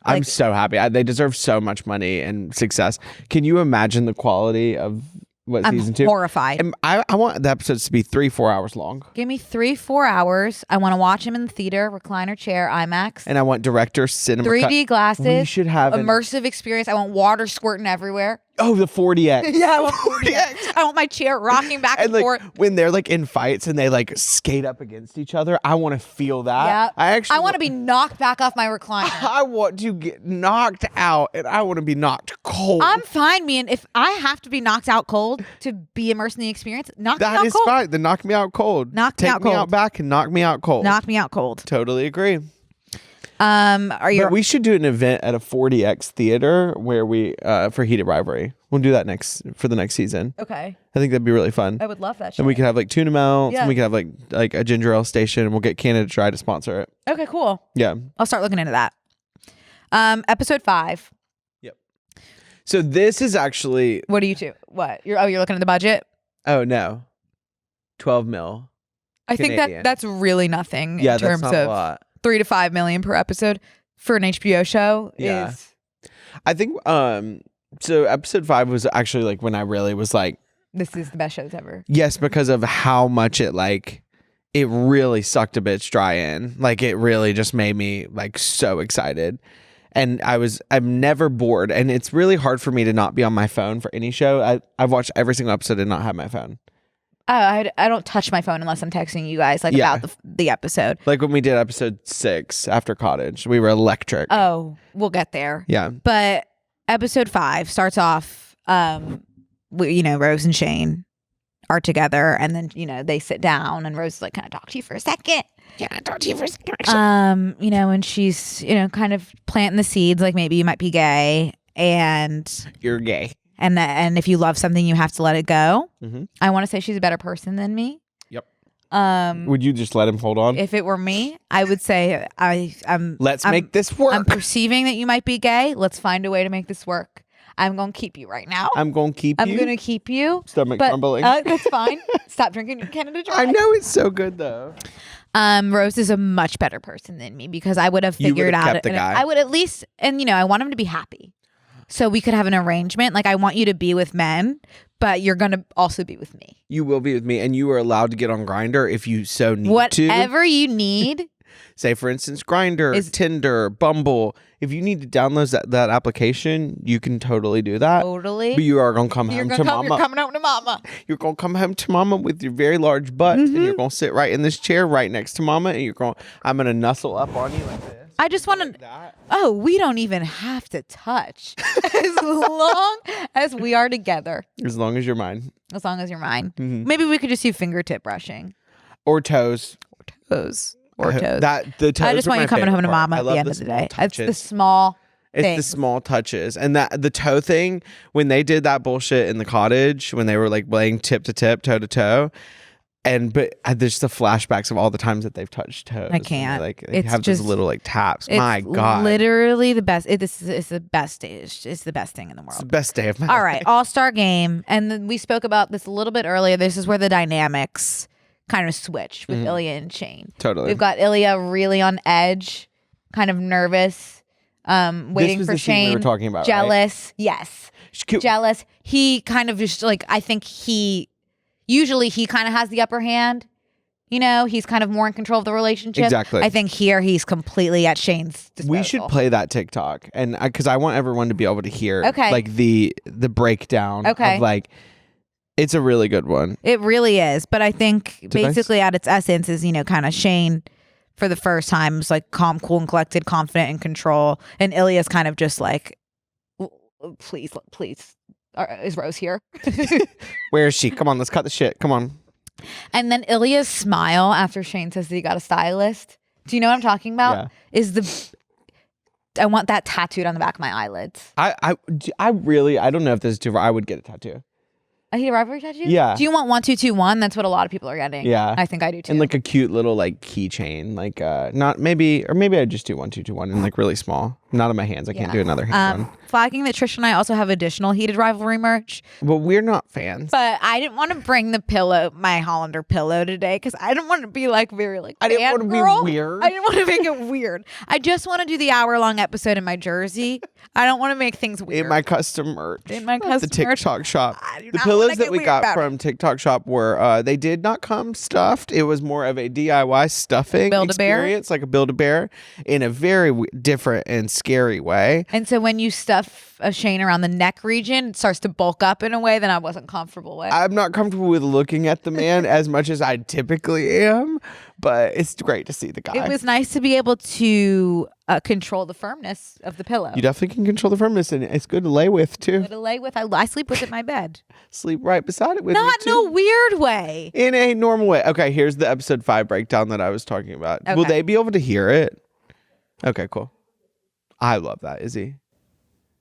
I'm so happy. They deserve so much money and success. Can you imagine the quality of I'm season 2? horrified. And I want the episodes to be 3-4 hours long. Give me 3-4 hours. I want to watch him in the theater, recliner chair, IMAX, And I want director cinema 3D glasses. We should have immersive experience. I want water squirting everywhere. the 40X. Yeah, I want 40X. I want my chair rocking back and And like forth. when they're like in fights and they like skate up against each other, I want to feel that. Yeah. I want to be knocked back off my recliner. I want to get knocked out and I want to be knocked cold. I'm fine, man. If I have to be knocked out cold to be immersed in the experience, knock me That out is cold. fine. Then knock me out cold. Knock me Take out me cold. out back and knock me out cold. Knock me out cold. Totally agree. Are you? But we should do an event at a 40X theater where we for Heated Rivalry. We'll do that for the next season. Okay. I think that'd be really fun. I would love that. And we could have like tuna melts. Yeah. And we could have like a ginger ale station. And we'll get Canada Dry to sponsor it. Okay, cool. Yeah. I'll start looking into that. Episode 5. Yep. So this is actually. What do you do? What? You're looking at the budget? Oh no, 12 mil. I think Canadian. that's really nothing Yeah, in terms that's not of a lot. 3 to 5 million per episode for an HBO show. Yeah. Is I think so episode 5 was actually like when I really was like, this is the best shows ever. yes, because of how much it really sucked a bitch dry in. Like it really just made me like so excited. And I'm never bored. And it's really hard for me to not be on my phone for any show. I've watched every single episode and not have my phone. Oh, I don't touch my phone unless I'm texting you guys about the episode. Like when we did episode 6 after Cottage, we were electric. Oh, we'll get there. Yeah. But episode 5 starts off, Rose and Shane are together, and then, they sit down, and Rose is like, can I talk to you for a second? Can I talk to you for a second? And she's, kind of planting the seeds, like maybe you might be gay, and You're gay. and if you love something, you have to let it go. Mm-hmm. I want to say she's a better person than me. Yep. Um, Would you just let him hold on? if it were me, I would say I'm Make this work. I'm perceiving that you might be gay. Let's find a way to make this work. I'm gonna keep you right now. I'm going to keep you. I'm gonna keep you. Stomach But crumbling. that's fine. Stop drinking your Canada Dry. I know it's so good though. Rose is a much better person than me because I would have You figured would've out. kept the guy. I would at least, and I want him to be happy. So we could have an arrangement. Like I want you to be with men, but you're gonna also be with me. You will be with me, and you are allowed to get on Grindr if you so need to. Whatever you need. Say, for instance, Grindr, Tinder, Bumble. If you need to download that application, you can totally do that. Totally. But you are going to come You're home gonna to come. mama. You're coming home to mama. You're going to come home to mama with your very large butt, and you're going to sit right in this chair right next to mama, and I'm going to nuzzle up on you like this. I just want to. That. Oh, we don't even have to touch as long as we are together. As long as you're mine. As long as you're mine. Mhm. Maybe we could just do fingertip brushing. Or toes. Toes. Or toes. The toes I just are want my you coming home favorite to part. mama I at love the end of the small day. It's the touches. small It's things. the small touches. And that the toe thing, when they did that bullshit in the cottage, when they were like laying tip to tip, toe to toe, but there's the flashbacks of all the times that they've touched toes. I can't. They It's have just- those little like taps. It's My God. literally the best. It's the best stage. It's the best thing in the It's the world. best day of my All life. right, All-Star Game. And then we spoke about this a little bit earlier. This is where the dynamics kind of switch with Ilya and Shane. Totally. We've got Ilya really on edge, kind of nervous, waiting was for the scene we Shane. were talking about, right? Jealous, yes. Jealous. He kind of just like, I think usually he kind of has the upper hand. You know, he's kind of more in control of the relationship. Exactly. I think here he's completely at Shane's disposal. We should play that TikTok, and because I want everyone to be able to hear, Okay. like the breakdown. Okay. Of like, it's a really good one. It really is. But I think I basically at its essence is, you know, kind of Shane for the first time is like calm, cool, and collected, confident, in control. And Ilya's kind of just like, please. Is Rose here? Where is she? Come on, let's cut the shit. Come on. And then Ilya's smile after Shane says that he got a stylist. Do you know what I'm talking about? Yeah. I want that tattooed on the back of my eyelids. I don't know if this is too far. I would get a tattoo. A Heated Rivalry tattoo? Yeah. Do you want 1221? That's what a lot of people are getting. Yeah. I think I do too. And like a cute little like keychain, like maybe I just do 1221 and like really small. Not on my hands. I can't do another hand one. Flagging that Tristan and I also have additional Heated Rivalry merch. But we're not fans. But I didn't want to bring my Hollander pillow today because I didn't want to be like very like I didn't want to be weird. I didn't want to make it weird. I just want to do the hour-long episode in my jersey. I don't want to make things weird. In my custom merch. In my custom the merch. TikTok shop. do The not pillows wanna that get we weird got about from TikTok shop were they did not come stuffed. It was more of a DIY stuffing Build-A-Bear? experience, like a Build-A-Bear in a very different and scary way. And so when you stuff a Shane around the neck region, it starts to bulk up in a way that I wasn't comfortable with. I'm not comfortable with looking at the man as much as I typically am, but it's great to see the guy. It was nice to be able to control the firmness of the pillow. You definitely can control the firmness, and it's good to lay with too. To lay with, I sleep with it in my bed. Sleep right beside it with Not me in too. a weird way. In a normal way. Okay, here's the episode 5 breakdown that I was talking about. Will Okay. they be able to hear it? Okay, cool. I love that, Izzy.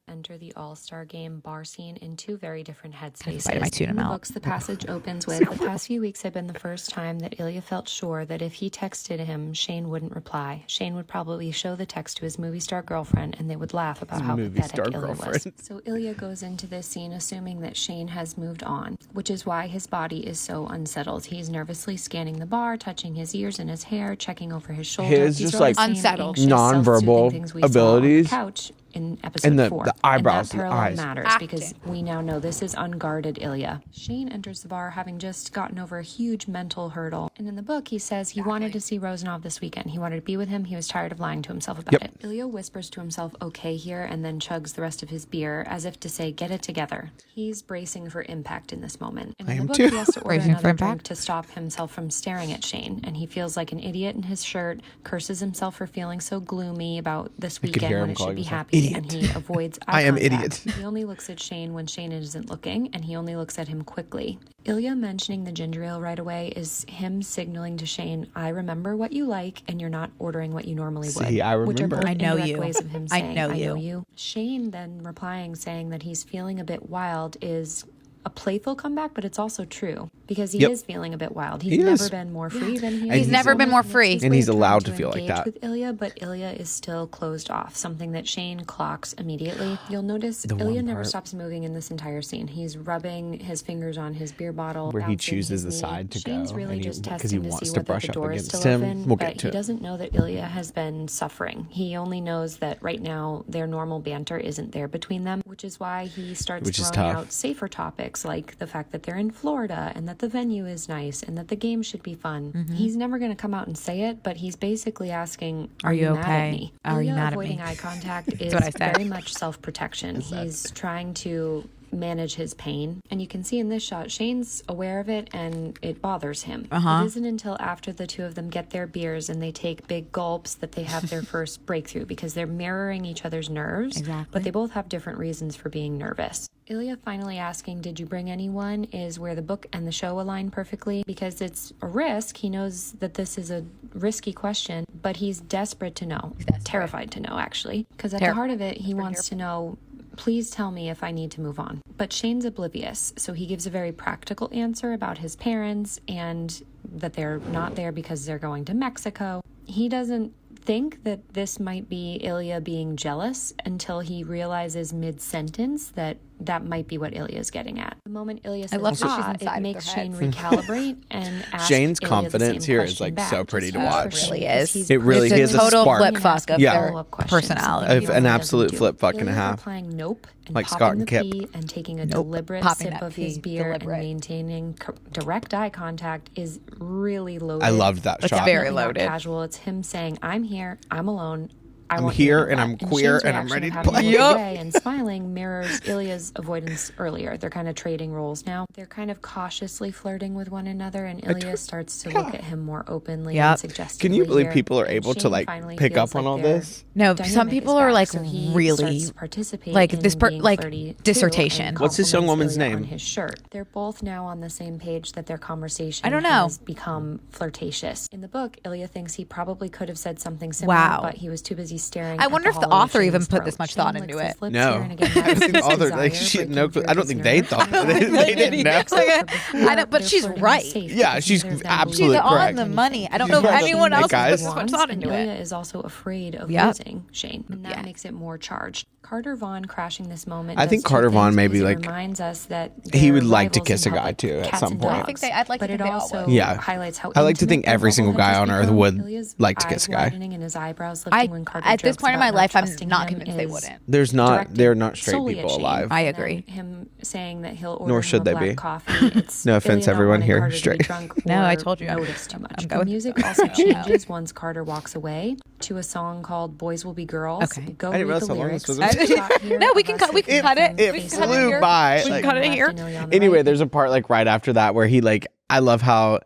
Enter the all-star game bar scene in two very different headspaces. Bite my tuna In the melt. books, the passage opens with, the past few weeks had been the first time that Ilya felt sure that if he texted him, Shane wouldn't reply. Shane would probably show the text to his movie star girlfriend, and they would laugh about how movie pathetic star Ilya was. girlfriend. So Ilya goes into this scene assuming that Shane has moved on, which is why his body is so unsettled. He's nervously scanning the bar, touching his ears and his hair, checking over his shoulder. His These just, are all like, the same unsettled. anxious, nonverbal self-soothing things we saw on the abilities. couch in episode And the 4. eyebrows, And the that parallel eyes. matters Acting. because we now know this is unguarded Ilya. Shane enters the bar having just gotten over a huge mental hurdle. And in the book, he says he wanted to see Rozanov this weekend. He wanted to be with him. He was tired of lying to himself about it. Ilya whispers to himself, okay here, and then chugs the rest of his beer as if to say, get it together. He's bracing for impact in this moment. And in the book, he has to order Bracing for another drink impact? to stop himself from staring at Shane. And he feels like an idiot in his shirt, curses himself for feeling so gloomy about this could weekend hear when him it should calling be himself happy. idiot. And he avoids I am contact. idiot. He only looks at Shane when Shane isn't looking, and he only looks at him quickly. Ilya mentioning the ginger ale right away is him signaling to Shane, I remember what you like, and you're not ordering what you normally would. See, I Which are remember. both I know indirect you. ways of him I saying, know I know you. you. Shane then replying, saying that he's feeling a bit wild is a playful comeback, but it's also true because he is feeling a bit wild. He's He never is. been more free than he is. He's never been more It's free. his And way he's of allowed trying to feel like engage that. with Ilya, but Ilya is still closed off, something that Shane clocks immediately. You'll notice Ilya one never part. stops moving in this entire scene. He's rubbing his fingers on his beer bottle, Where he bouncing chooses his the knee. side to Shane's go, really and he- just 'cause testing he to wants see to whether brush the up door is against still him. open, We'll get but to he it. doesn't know that Ilya has been suffering. He only knows that right now their normal banter isn't there between them, which is why he starts Which is throwing tough. out safer topics like the fact that they're in Florida and that the venue is nice and that the game should be fun. Mm-hmm. He's never going to come out and say it, but he's basically asking, Are you mad okay? at me? Are you Ilya mad at avoiding me? eye contact is what I said. very much self-protection. He's trying to manage his pain, and you can see in this shot Shane's aware of it and it bothers him. It isn't until after the two of them get their beers and they take big gulps that they have their first breakthrough because they're mirroring each other's nerves. Exactly. But they both have different reasons for being nervous. Ilya finally asking, did you bring anyone, is where the book and the show align perfectly because it's a risk. He knows that this is a risky question, but he's desperate to know. Terrified to know, actually. Because at the heart of it, he wants to know, please tell me if I need to move on. But Shane's oblivious, so he gives a very practical answer about his parents and that they're not there because they're going to Mexico. He doesn't think that this might be Ilya being jealous until he realizes mid-sentence that that might be what Ilya's getting at. The moment Ilya says love that she's "ah," inside it of makes their Shane heads. recalibrate and ask Shane's Ilya the confidence same here is question like so back, pretty just to for watch. Shane, Really because is. he's It really It's is a a total spark. flip fuck of Yeah. their follow-up questions, personality. something he An normally absolute doesn't do. flip fuck and a Ilya half. replying nope and Like popping Scott and the Kip. pee and taking a Nope. deliberate Popping sip that of his pee, beer deliberate. and maintaining direct eye contact is really loaded. I loved that It's shot. very Definitely not loaded. casual. It's him saying, "I'm here. I'm alone. I I'm want you to here know and that." I'm queer Shane's and I'm reaction ready of to having play. looked Yup. away and smiling mirrors Ilya's avoidance earlier. They're kind of trading roles now. They're kind of cautiously flirting with one another, and Ilya starts to look at him more openly Yep. and suggestively. Can you believe here, people are and able to Shane like finally pick feels up on like all their this? No, dynamic some is people are back, like so he really starts to participate like in this being like flirty, too, dissertation. and What's this young compliments woman's Ilya on name? his shirt. They're both now on the same page that their conversation I don't know. has become flirtatious. In the book, Ilya thinks he probably could have said something similar, Wow. but he was too busy staring. I at wonder if the hollow of author even Shane's put throat. this much Shane thought licks into his it. lips No. here, and again, I don't think the that's author, desire like, she had breaking no clue. through I don't his think they nerve. thought that. They didn't know. I know, but she's right. Yeah, she's absolutely She's on correct. the money. I don't She's know if right. anyone Hey, else guys. put this much thought into Ilya it. is also afraid of Yep. losing Shane, and that makes it more charged. Carter Vaughn crashing this moment. I does think two Carter Vaughn things, maybe, because it like, reminds us that he they're would like to rivals kiss in a guy, public, too, at cats some and point. I dogs. think I'd like to But it think they all also would. Yeah. highlights how I like to think intimate their every single bubble guy has on earth become. would Ilya's like to kiss eyes a guy. widening and his eyebrows lifting when Carter At this jokes point in my about life, not I'm trusting not him convinced they is wouldn't. They're not straight solely at people Shane. alive. I And agree. then him saying that he'll order Nor him should a they black be. coffee. It's No offense, Ilya not everyone wanting here, Carter to be straight. drunk No, I or told you I'm- notice too much. I'm The going. music also changes once Carter walks away to a song called "Boys Will Be Girls." Okay. Go I didn't read realize the how long this lyrics. was. There's a shot here No, we of can us cut- we with can cut it. different It faces cut it flew here. by. We can like- cut it left here. and Ilya on the Anyway, right. there's a part like right after that where he like, I love how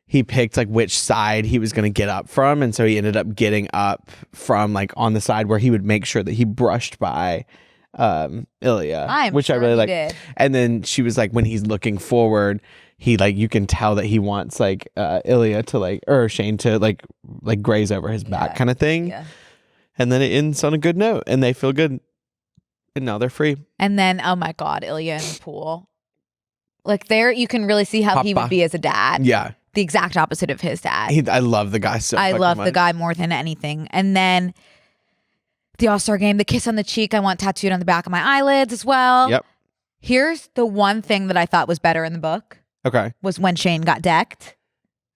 he picked like which side he was going to get up from, and so he ended up getting up from like on the side where he would make sure that he brushed by Ilya, I'm which I sure really he like. did. And then she was like, when he's looking forward, he like, you can tell that he wants like Ilya to like, or Shane to like graze over his back kind of thing. Yeah. And then it ends on a good note, and they feel good, and now they're free. And then, oh my God, Ilya in the pool. Like there, you can really see how he Papa. would be as a dad. Yeah, The exact opposite of his dad. I love the guy so. I fucking love the much. guy more than anything. And then the All-Star game, the kiss on the cheek, I want tattooed on the back of my eyelids as well. Yep. Here's the one thing that I thought was better in the book Okay. was when Shane got decked.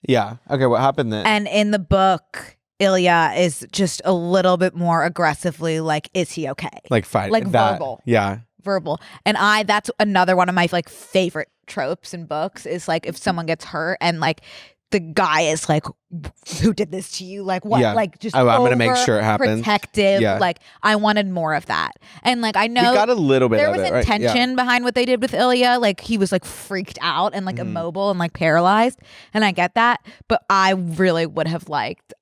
Yeah. Okay. What happened then? And in the book, Ilya is just a little bit more aggressively like, is he okay? like fight. like that, verbal. Yeah. Verbal. And that's another one of my like favorite tropes in books is like if someone gets hurt and like the guy is like, who did this to you? Like what? Yeah. Like just I'm gonna make sure it happens. protective. Yeah. Like I wanted more of that. And like I know We got a little bit there of was it, right? intention Yeah. behind what they did with Ilya. Like he was like freaked out and like immobile and like paralyzed. And I get that. But I really would have liked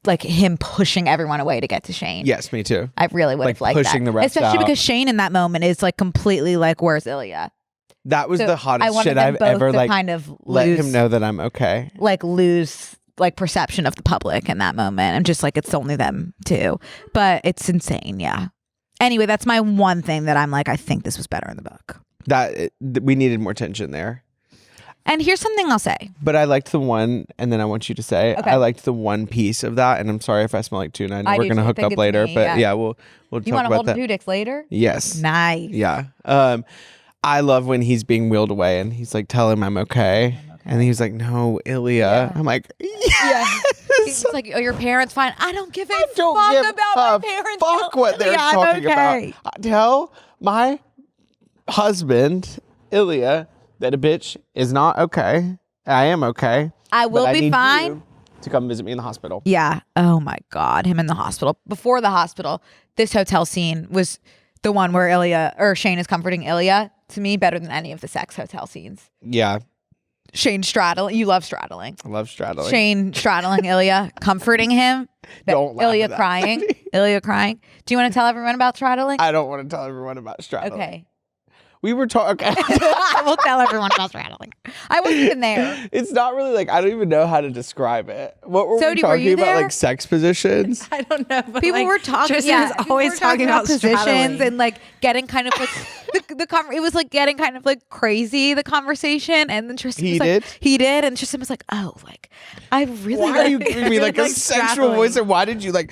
like him pushing everyone away to get to Shane. Yes, me too. I really would Like have liked pushing that. the refs Especially out. because Shane in that moment is like completely like, where's Ilya? That was So the I hottest wanted shit them I've both ever to like kind of let lose, him know that I'm okay. like lose like perception of the public in that moment. I'm just like, it's only them too. But it's insane, yeah. Anyway, that's my one thing that I'm like, I think this was better in the book. We needed more tension there. And here's something I'll say. But I liked the one, and then I want you to say, Okay. I liked the one piece of that, and I'm sorry if I smell like tuna. I know I we're do gonna too. I hook think up it's later, me, but yeah. yeah, we'll You talk want to about hold that. Tunadix later? Yes. Nice. Yeah. I love when he's being wheeled away, and he's like, "Tell him I'm okay," and he's like, "No, Ilya." Yeah. I'm like, Yeah. He's like, oh, your parents fine. I don't give a don't fuck give about a my parents. fuck what they're Yeah, I'm talking okay. about. Tell my husband Ilya that a bitch is not okay. I am okay. I will but be need fine. you to come visit me in the hospital. Yeah. Oh my God. Him in the hospital. Before the hospital, this hotel scene was the one where Shane is comforting Ilya, to me, better than any of the sex hotel scenes. Yeah, Shane straddling. You love straddling. I love straddling. Shane straddling Ilya, comforting him. Don't laugh Ilya at that. crying. Ilya crying. Do you want to tell everyone about straddling? I don't want to tell everyone about straddling. Okay. We were talking. I will tell everyone about straddling. I wasn't even there. It's not really like, I don't even know how to describe it. What were we Were talking you about? there? Like sex positions? I don't know. But People were talking. Tristan is People always were talking about positions straddling. and like getting kind of like it was like getting kind of like crazy, the conversation, and then Tristan was like, heated, and Tristan was like, oh, like I really. Why are you giving me like a like sexual straddling. voice, and why did you like?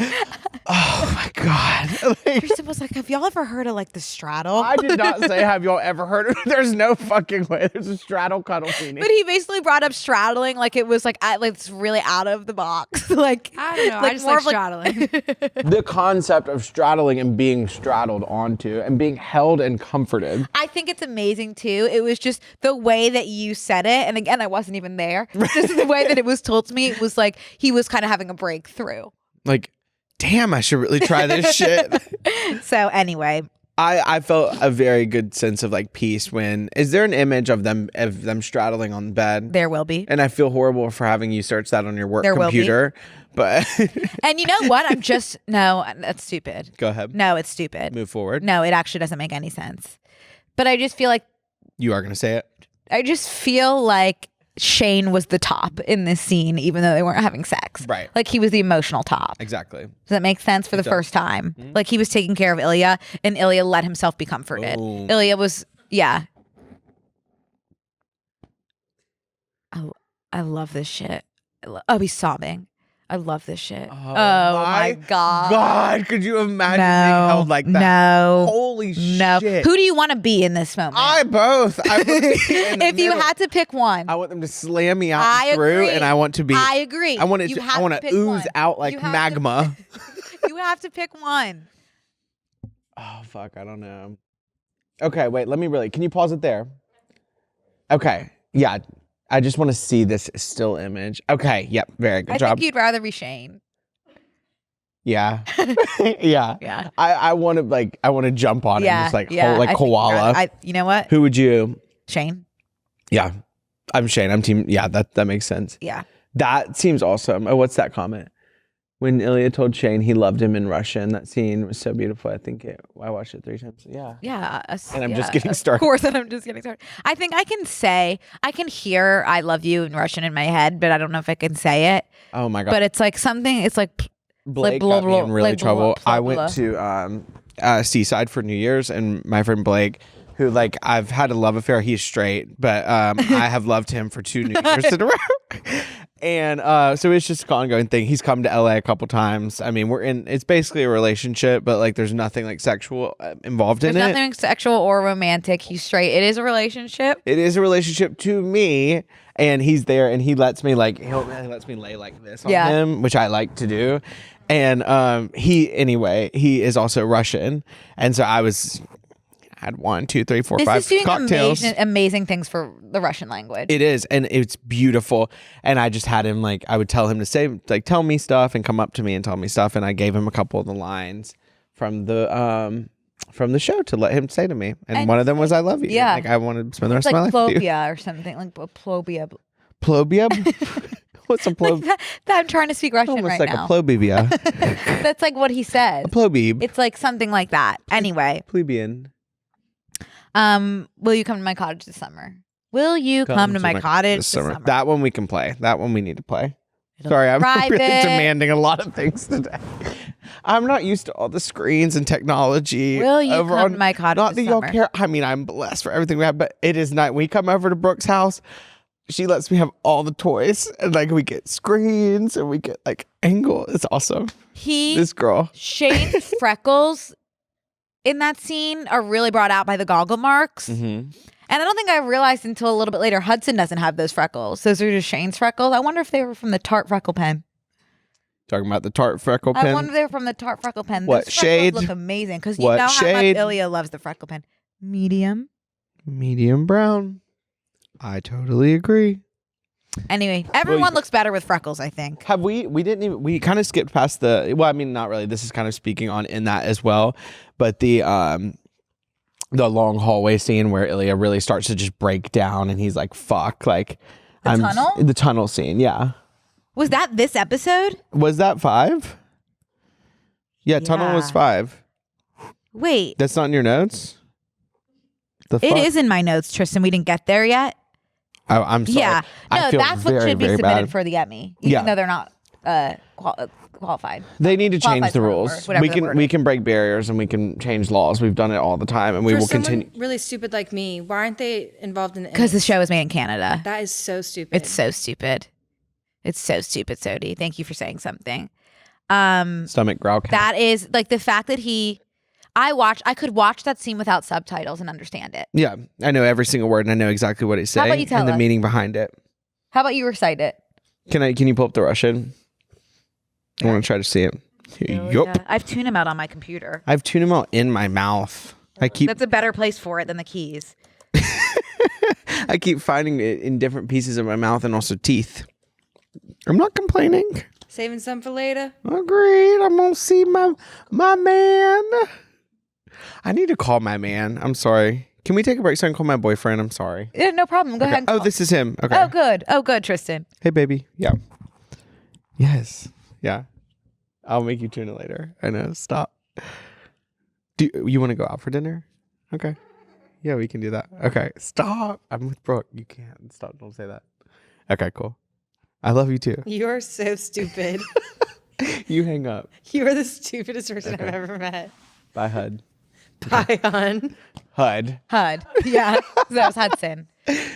Oh my god! Like, Tristan was like, have y'all ever heard of like the straddle? I did not say, have y'all ever heard of? There's no fucking way. There's a straddle cuddle feeling. But he basically brought up straddling like it was like it's really out of the box. Like I don't know. like I just more like of, like- straddling. The concept of straddling and being straddled onto and being held and comforted. I think it's amazing too. It was just the way that you said it, and again, I wasn't even there. Just the way that it was told to me, it was like he was kind of having a breakthrough. Like, damn, I should really try this shit. So anyway, I felt a very good sense of like peace when. Is there an image of them straddling on the bed? there will be. And I feel horrible for having you search that on your work There will be. computer. But And you know what? No, that's stupid. go ahead. No, it's stupid. Move forward. No, it actually doesn't make any sense. But I just feel like You are gonna say it. Shane was the top in this scene, even though they weren't having sex. Right. Like he was the emotional top. Exactly. Does that make sense for the first time? Like he was taking care of Ilya, and Ilya let himself be comforted. Boom. Ilya was, yeah. I love this shit. He's sobbing. I love this shit. Oh my God. God, could you imagine No. being held like that? No. Holy No. shit. Who do you want to be in this moment? I both. I would be in the If you middle. had to pick one. I want them to slam me out I and through, agree. and I want to be. I agree. I want it. You To, have I want to to pick ooze one. out like You have to- magma. You have to pick one. Oh fuck! I don't know. Okay, wait. Let me really. Can you pause it there? Okay. Yeah. I just want to see this still image. Okay. Yep. Very good I job. think you'd rather be Shane. Yeah. Yeah. Yeah. I want to like. I want to jump on it and just like hold, like I think koala. you know what? Who would you? Shane. Yeah. I'm Shane. I'm team. Yeah. That makes sense. Yeah. That seems awesome. Oh, what's that comment? When Ilya told Shane he loved him in Russian, that scene was so beautiful. I watched it 3 times. Yeah. Yeah. And I'm just getting started. Of course, and I'm just getting started. I think I can hear I love you in Russian in my head, but I don't know if I can say it. Oh my God. But it's like something, it's like Blake blah, got me blah, in really like, blah, trouble. blah, I blah. went to Seaside for New Year's, and my friend Blake, who like I've had a love affair. He's straight, but I have loved him for 2 New Years in a row. And so it's just an ongoing thing. He's come to LA a couple times. I mean, it's basically a relationship, but like there's nothing like sexual involved in there's it. nothing sexual or romantic. He's straight. It is a relationship. It is a relationship to me, and he's there, and he lets me like he lets me lay like this on him, which I like to do. And he is also Russian, and so I had 1, 2, 3, 4, This 5 is doing cocktails. amazing things for the Russian language. It is, and it's beautiful. And I just had him I would tell him to say tell me stuff and come up to me and tell me stuff, and I gave him a couple of the lines from the show to let him say to me, and one of them was "I love you." Yeah. Like I wanted to spend the rest It's of my like life with you. plobia or something like plobia. Plobia? What's a plob? I'm trying to speak Russian Almost right like now. a plobibia. That's like what he said. A plobib. It's like something like that. Anyway, Plebeian. will you come to my cottage this summer? Will you come to my cottage this summer? That one we can play. That one we need to play. Sorry, I'm really private. demanding a lot of things today. I'm not used to all the screens and technology. Will you over come on- to my cottage Not this that y'all summer? care. I mean, I'm blessed for everything we have, but it is not. When we come over to Brooke's house, she lets me have all the toys, and like we get screens and we get like angle. It's awesome. This girl. Shane's freckles in that scene are really brought out by the goggle marks. Mm-hmm. And I don't think I realized until a little bit later, Hudson doesn't have those freckles. Those are just Shane's freckles. I wonder if they were from the Tarte freckle pen. Talking about the Tarte freckle pen. I wonder if they were from the Tarte freckle pen. What Those shade? freckles look amazing because you What know how shade? much Ilya loves the freckle pen. Medium. Medium brown. I totally agree. Anyway, everyone looks better with freckles, I think. Have we kind of skipped past I mean, not really. This is kind of speaking on in that as well. But the long hallway scene where Ilya really starts to just break down and he's like, fuck. Like, tunnel? The tunnel scene, yeah. Was that this episode? Was that 5? Yeah, tunnel was Yeah. 5. Wait. That's not in your notes? The It fuck? is in my notes, Tristan. We didn't get there yet. Oh, I'm sorry. Yeah. No, I feel that's what very, should be very submitted bad. for the Emmy, even Yeah. though they're not qualified. They need to change Qualified's the the wrong rules. word, whatever the word We is. can break barriers and we can change laws. We've done it all the time, and we For will someone continue. really stupid like me, why aren't they involved in the Because the Emmys? show is made in Canada. That is so stupid. It's so stupid. It's so stupid, Sodi. Thank you for saying something. Stomach growl. Cat. That is like the fact that I could watch that scene without subtitles and understand it. Yeah, I know every single word, and I know exactly what he's How saying about you tell and the us? meaning behind it. How about you recite it? Can you pull up the Russian? I want to try to see it. Yup. I have tuna melt on my computer. I have tuna melt in my mouth. That's a better place for it than the keys. I keep finding it in different pieces of my mouth and also teeth. I'm not complaining. Saving some for later. Agreed. I'm gonna see my man. I need to call my man. I'm sorry. Can we take a break so I can call my boyfriend? I'm sorry. Yeah, no problem. Go ahead. And Oh, call. this is him. Okay. Oh, good. Oh, good, Tristan. Hey, baby. Yeah. Yes. Yeah. I'll make you tuna later. I know. Stop. Do you want to go out for dinner? Okay. Yeah, we can do that. Okay. Stop. I'm with Brooke. You can't. Stop. Don't say that. Okay, cool. I love you too. You're so stupid. You hang up. You're the stupidest person Okay. I've ever met. Bye, HUD. Bye, hon. HUD. Hud. Yeah. So that was Hudson.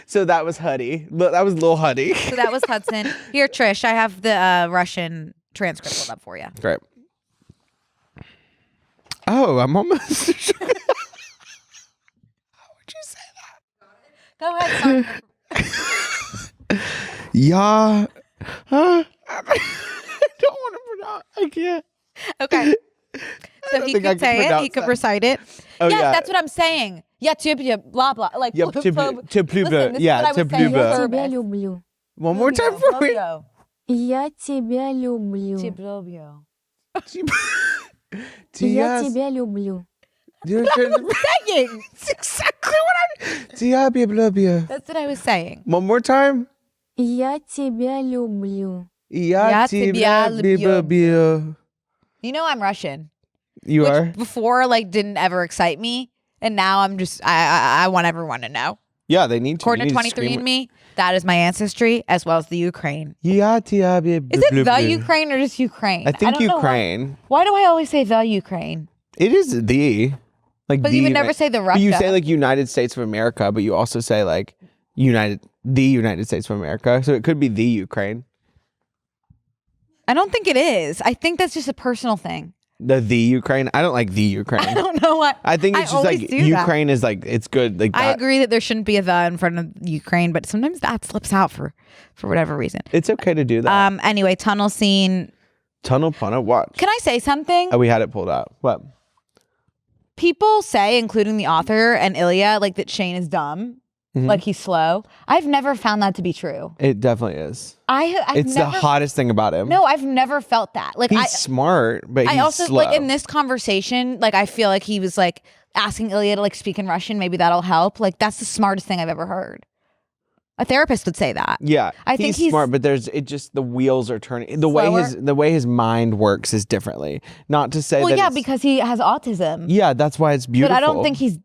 So that was Huddy. That was Lil Huddy. So that was Hudson. Here, Trish, I have the Russian transcript pulled up for you. Great. Oh, I'm almost. How would you say that? Go ahead, son. Yeah. I don't want to pronounce. I can't. Okay. So don't he think I could can say it. He pronounce could that. recite it. Oh, yes, yeah. that's what I'm saying. Yeah, blah blah. Like Yeah, listen, to blue. this is Yeah, what I to was saying. blue. Тебя люблю. One more time for me. Я тебя люблю. Я тебя люблю. That's exactly what I. That's what I was saying. One more time. Я тебя люблю. Я тебя люблю. You know I'm Russian. You Which are? before like didn't ever excite me, and now I'm just I want everyone to know. Yeah, they need to. According You to need scream it. 23andMe, that is my ancestry as well as the Ukraine. Я тебя Is it the Ukraine or just Ukraine? I think don't know Ukraine. Why do I always say the Ukraine? It is the. Like But the you would never say the But you Russia. say like United States of America, but you also say like the United States of America. So it could be the Ukraine. I don't think it is. I think that's just a personal thing. The Ukraine. I don't like the Ukraine. I don't know what. I think it's just always like do that. Ukraine is like it's good. Like I that. agree that there shouldn't be a the in front of Ukraine, but sometimes that slips out for whatever reason. It's okay to do that. Anyway, tunnel scene. Tunnel Punna, watch. Can I say something? Oh, we had it pulled out. What? People say, including the author and Ilya, like that Shane is dumb, Mhm. like he's slow. I've never found that to be true. It definitely is. I've It's never, the hottest thing about him. No, I've never felt that. Like He's smart, but I he's also slow. like in this conversation, like I feel like he was like asking Ilya to like speak in Russian. Maybe that'll help. Like that's the smartest thing I've ever heard. A therapist would say that. Yeah, I think he's smart, but the wheels are turning. The way his mind works is differently. Not to say Well, that yeah, it's- because he has autism. yeah, that's why it's beautiful. But I don't think he's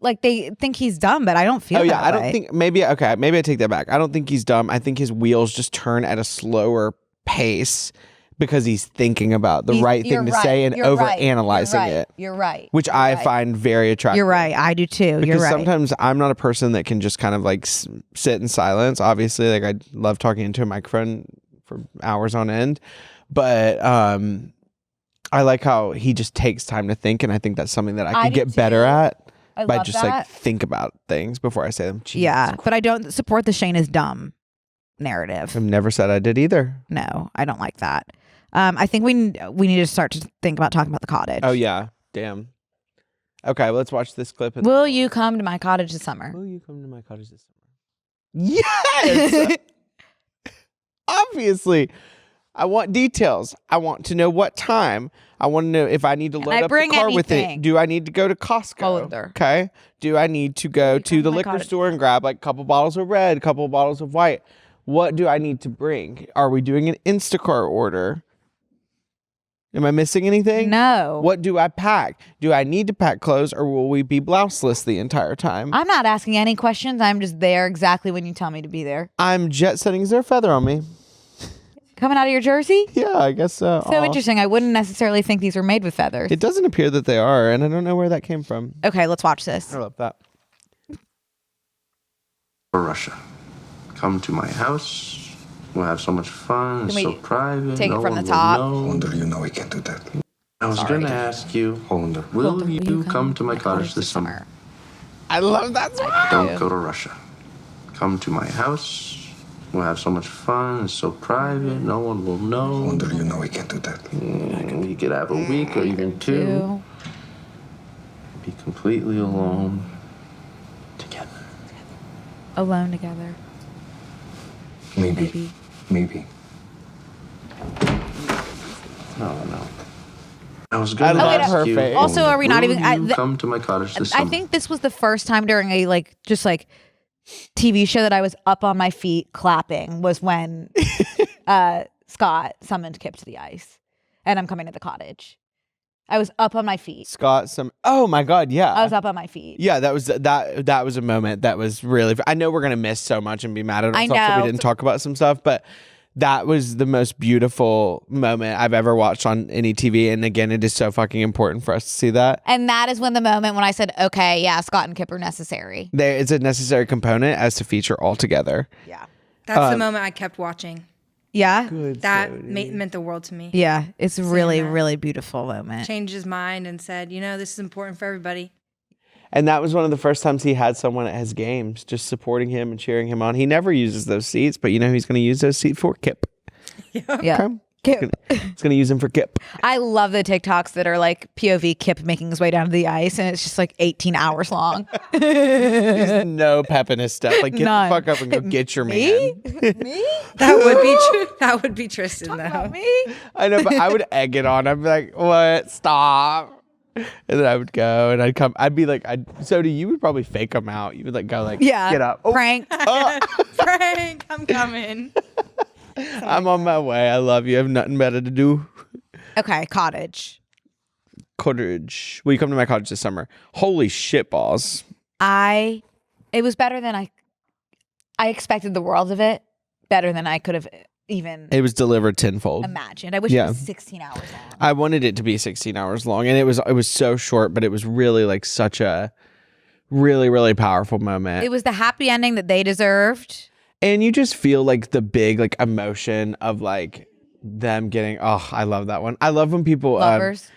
like they think he's dumb, but I don't feel. Oh yeah, that I don't way. think maybe I take that back. I don't think he's dumb. I think his wheels just turn at a slower pace because he's thinking about the right thing to say and over analyzing it. You're right. Which I find very attractive. You're right. I do too. Because You're right. sometimes I'm not a person that can just kind of like sit in silence. Obviously, like I love talking into a microphone for hours on end, but I like how he just takes time to think, and I think that's something that I can do get better too. at I by love just that. like think about things before I say them. Jesus Yeah, Christ. but I don't support the Shane is dumb narrative. I've never said I did either. No, I don't like that. I think we need to start to think about talking about the cottage. Oh yeah, damn. Okay, well, let's watch this clip. Will you come to my cottage this summer? Will you come to my cottage this summer? Yes. Obviously, I want details. I want to know what time. I want to know if I need to load I up the bring car with it. anything? Do I need to go to Costco? Holder. Okay. Do I need to go to come the to my liquor cottage? store and grab like a couple bottles of red, a couple bottles of white? What do I need to bring? Are we doing an Instacart order? Am I missing anything? No. What do I pack? Do I need to pack clothes or will we be blouseless the entire time? I'm not asking any questions. I'm just there exactly when you tell me to be there. I'm jet setting. Is there a feather on me? Coming out of your jersey? Yeah, I guess so. So interesting. I wouldn't necessarily think these were made with feathers. It doesn't appear that they are, and I don't know where that came from. Okay, let's watch this. I love that. For Russia. Come to my house. We'll have so much fun. It's Can so we private. take it no from one the top? will know. Holden, you know we can't do that. I was going to ask you, Holden. will you come to my cottage this summer? I love that song. Don't go to Russia. Come to my house. We'll have so much fun. It's so private. No one will know. Holden, you know we can't do that. We could have a week or even two. Be completely alone together. Alone together. Maybe. No. I was going to I love ask her you. face. Also, are we not will even... you come to my cottage this I summer? think this was the first time during a TV show that I was up on my feet clapping was when Scott summoned Kip to the ice. And I'm coming to the cottage. I was up on my feet. Oh my God, yeah. I was up on my feet. Yeah, that was a moment that was really. I know we're gonna miss so much and be mad at ourselves that we didn't talk about some stuff, but that was the most beautiful moment I've ever watched on any TV. And again, it is so fucking important for us to see that. And that is when the moment when I said, okay, yeah, Scott and Kip are necessary. It's a necessary component as to feature all together. Yeah. That's the moment I kept watching. Yeah? That meant the world to me. Yeah. It's a really, that. really beautiful moment. Changed his mind and said, this is important for everybody. And that was one of the first times he had someone at his games just supporting him and cheering him on. He never uses those seats, but he's going to use those seats for Kip. Yeah. Okay? Kip. He's going to use them for Kip. I love the TikToks that are like POV Kip making his way down to the ice and it's just like 18 hours long. There's no pep in his step. Like, get None. the fuck up and go get your man. Me? That would be Tristan though. About me? I know, but I would egg it on. I'd be like, what? Stop. And then I would go and I'd be like, so you would probably fake them out. You would go like, Yeah. get up. Oh, Prank. Frank, I'm coming. I'm on my way. I love you. I have nothing better to do. Okay, cottage. Cottage. Will you come to my cottage this summer? Holy shit balls. It was better than I expected the world of it. Better than I could have even It was delivered tenfold. imagined. I wish it was 16 hours long. I wanted it to be 16 hours long, and it was so short, but it was really like such a really, really powerful moment. It was the happy ending that they deserved. And you just feel like the big like emotion of like them getting, I love that one. I love when people Lovers.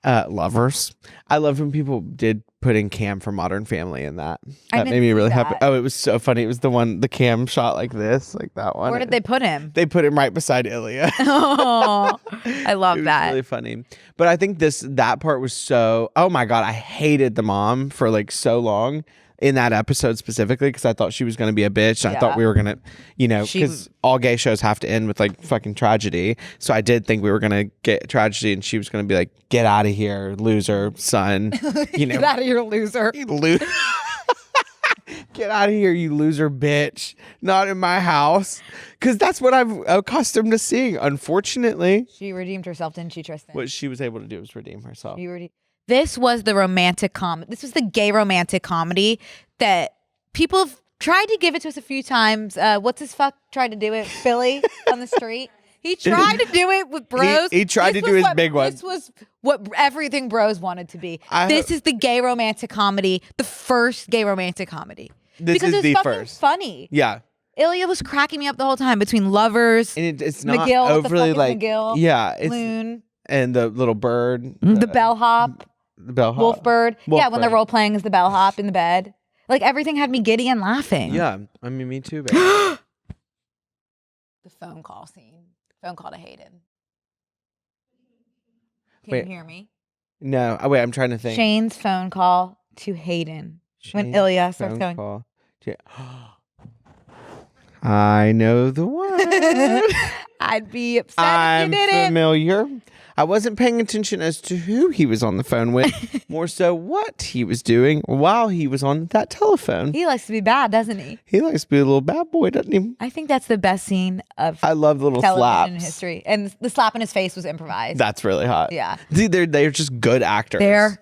Lovers. I love when people did put in Cam from Modern Family in that. I That didn't made me see really that. happy. Oh, it was so funny. It was the Cam shot like this, like that one. Where did they put him? They put him right beside Ilya. Oh, I love It was that. really funny. But I think that part was so, oh my God, I hated the mom for like so long in that episode specifically because I thought she was going to be a bitch. And I thought we were going to, because all gay shows have to end with like fucking tragedy. So I did think we were going to get tragedy and she was going to be like, get out of here, loser, son. Get out of here, loser. Get out of here, you loser bitch. Not in my house. Because that's what I'm accustomed to seeing, unfortunately. She redeemed herself, didn't she, Tristan? What she was able to do was redeem herself. This was the romantic comedy. This was the gay romantic comedy that people have tried to give it to us a few times. What's his fuck tried to do it? Billy on the street. He tried to do it with bros. He tried to do his big one. This was what everything bros wanted to be. This is the gay romantic comedy, the first gay romantic comedy. This because is it was the fucking first. funny. Yeah. Ilya was cracking me up the whole time between lovers. And it's not McGill, what the overly fuck is like, McGill? yeah. It's, Loon. and the little bird. The bellhop. The bellhop. Wolfbird. Yeah, when they're Wolfbird. role playing as the bellhop in the bed. Like everything had me giddy and laughing. Yeah. I mean, me too, babe. The phone call scene. Phone call to Hayden. Can Wait. you hear me? No. Oh, wait, I'm trying to think. Shane's phone call to Hayden. When Shane's Ilya starts phone going. call to- I know the one. I'd be upset I'm if you didn't. familiar. I wasn't paying attention as to who he was on the phone with, more so what he was doing while he was on that telephone. He likes to be bad, doesn't he? He likes to be a little bad boy, doesn't he? I think that's the best scene of I love the little television slaps. history. And the slap in his face was improvised. That's really hot. Yeah. See, they're just good actors.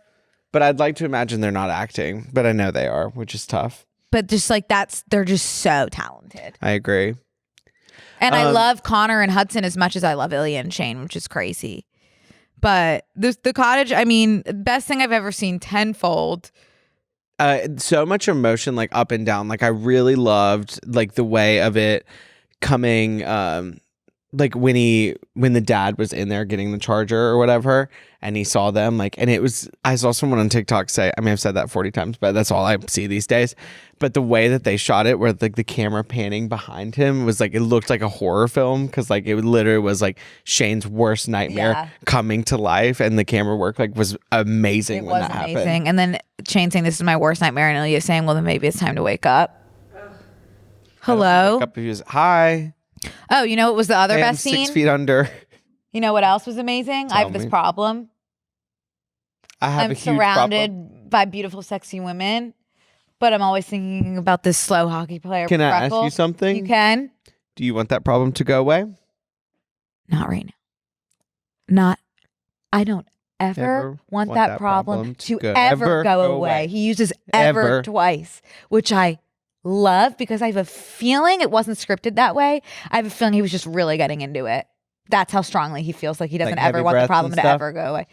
But I'd like to imagine they're not acting, but I know they are, which is tough. just like they're just so talented. I agree. And I love Connor and Hudson as much as I love Ilya and Shane, which is crazy. But the cottage, I mean, best thing I've ever seen tenfold. So much emotion, like up and down. Like I really loved like the way of it coming, like when the dad was in there getting the charger or whatever, and he saw them, like, and I saw someone on TikTok say, I mean, I've said that 40 times, but that's all I see these days. But the way that they shot it, where like the camera panning behind him was like, it looked like a horror film, because like it literally was like Shane's worst nightmare coming to life, and the camera work like was amazing when that happened. And then Shane saying, "This is my worst nightmare," and Ilya saying, "Well, then maybe it's time to wake up." Hello. Wake up, he was, hi. Oh, you know what was the other I am best scene? 6 feet under. You know what else was amazing? I have this problem. I'm surrounded by beautiful, sexy women, but I'm always thinking about this slow hockey player. Can I ask Freckle. you something? You can. Do you want that problem to go away? Not right now. I don't ever want that problem to ever go away. He uses ever twice, which I love, because I have a feeling it wasn't scripted that way. I have a feeling he was just really getting into it. That's how strongly he feels like he doesn't Like ever heavy want the breaths problem and to stuff? ever go away.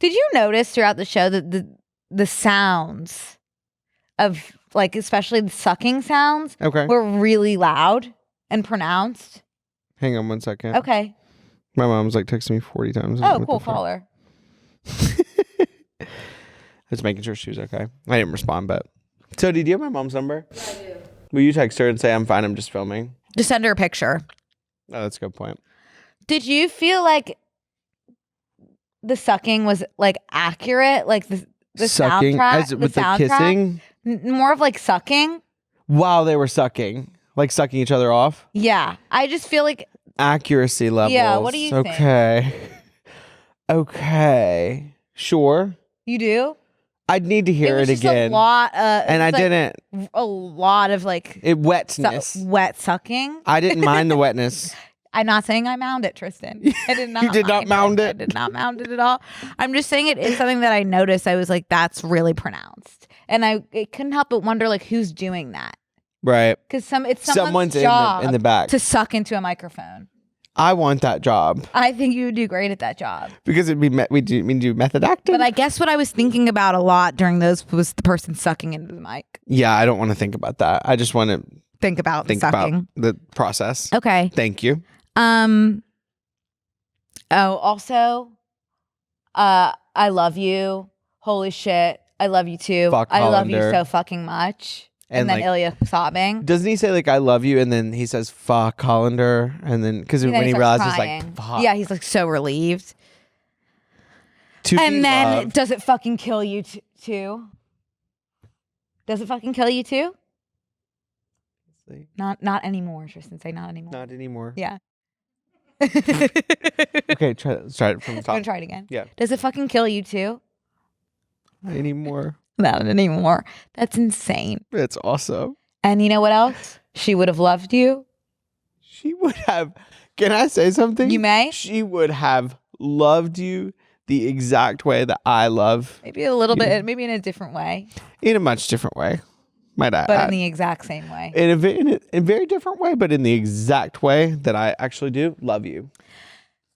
Did you notice throughout the show that the sounds of, like, especially the sucking sounds were really loud and pronounced? Hang on 1 second. Okay. My mom's like texting me 40 times. Oh, cool. Call her. Just making sure she was okay. I didn't respond, but. So, did you have my mom's number? Yeah, I do. Will you text her and say, I'm fine, I'm just filming? Just send her a picture. Oh, that's a good point. Did you feel like the sucking was like accurate? Like the sucking, soundtrack? with the kissing? More of like sucking? While they were sucking. Like sucking each other off? Yeah. I just feel like. Accuracy levels. Yeah, what do you think? Okay. Sure. You do? I'd need to hear it just again. A lot and I didn't. A lot of like. Wetness. Wet sucking. I didn't mind the wetness. I'm not saying I mound it, Tristan. I did not. You did not mound it? I did not mound it at all. I'm just saying it is something that I noticed. I was like, that's really pronounced. And I couldn't help but wonder, like, who's doing that? Right. Because it's someone's job in the back to suck into a microphone. I want that job. I think you would do great at that job. Because it'd be we do method acting. But I guess what I was thinking about a lot during those was the person sucking into the mic. Yeah, I don't want to think about that. I just want to think about sucking. The process. Okay. Thank you. Also, I love you. Holy shit. I love you too. Fuck I love you Hollander. so fucking much. And then like, Ilya sobbing. Doesn't he say like I love you, and then he says fuck Hollander, and then because when he realizes crying. like fuck. Yeah, he's like so relieved. And then does it fucking kill you too? Does it fucking kill you too? Not anymore, Tristan. Say not anymore. Not anymore. Yeah. Okay, let's try it from the top. I'm gonna try it again. Yeah. Does it fucking kill you too? Not anymore. Not anymore. That's insane. It's awesome. And you know what else? She would have loved you. She would have. Can I say something? You may. She would have loved you the exact way that I love. Maybe a little bit. Maybe in a different way. In a much different way. Might I? But in the exact same way. In a very different way, but in the exact way that I actually do love you.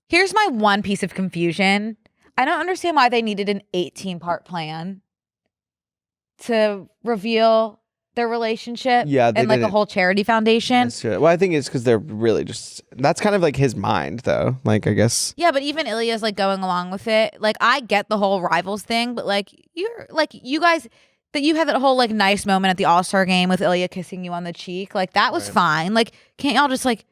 Here's my one piece of confusion. I don't understand why they needed an 18-part plan to reveal their relationship. Yeah, and like a whole charity foundation. Well, I think it's because they're really just. That's kind of like his mind, though. Like, I guess. Yeah, but even Ilya's like going along with it. Like, I get the whole rivals thing, but like you guys. That you had that whole like nice moment at the All-Star game with Ilya kissing you on the cheek. Like that was fine. Like, can't y'all just like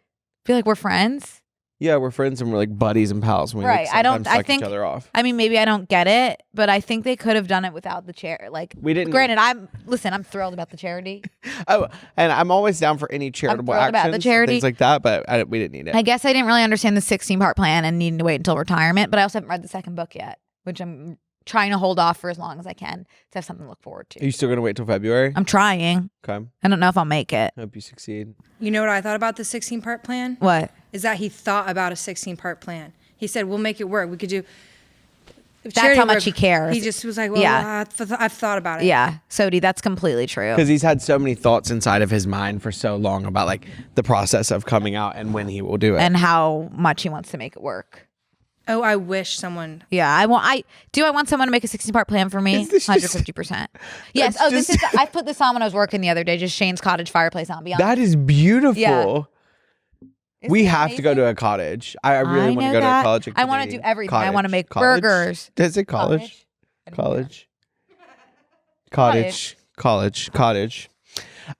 feel like we're friends? Yeah, we're friends and we're like buddies and pals. And we Right. Like, I don't. sometimes I suck think. each other off. I mean, maybe I don't get it, but I think they could have done it without the chair. Like, We didn't- Granted, I'm thrilled about the charity. Oh, and I'm always down for any charitable thrilled about actions, the and charity. things like that. But we didn't need it. I guess I didn't really understand the 16-part plan and needing to wait until retirement. But I also haven't read the second book yet, which I'm trying to hold off for as long as I can to have something to look forward Are to. you still gonna wait till February? I'm trying. Okay. I don't know if I'll make it. Hope you succeed. You know what I thought about the 16-part plan? What? Is that he thought about a 16-part plan. He said, we'll make it work. We could do... That's how much he cares. He just was like, well, Yeah. I've thought about it. Yeah, Sodi, that's completely true. Because he's had so many thoughts inside of his mind for so long about like the process of coming out and when he will do it. And how much he wants to make it work. Oh, I wish someone... Yeah, I want someone to make a 16-part plan for me. Is this just- 150%. Yes. That's This just- is. I put this on when I was working the other day. Just Shane's cottage fireplace ambiance. That is beautiful. Yeah. Isn't We it have to go to amazing? a cottage. I really want to know go to a that. college. I want to activity. do everything. I want to make College? burgers. Is it college? College. Cottage.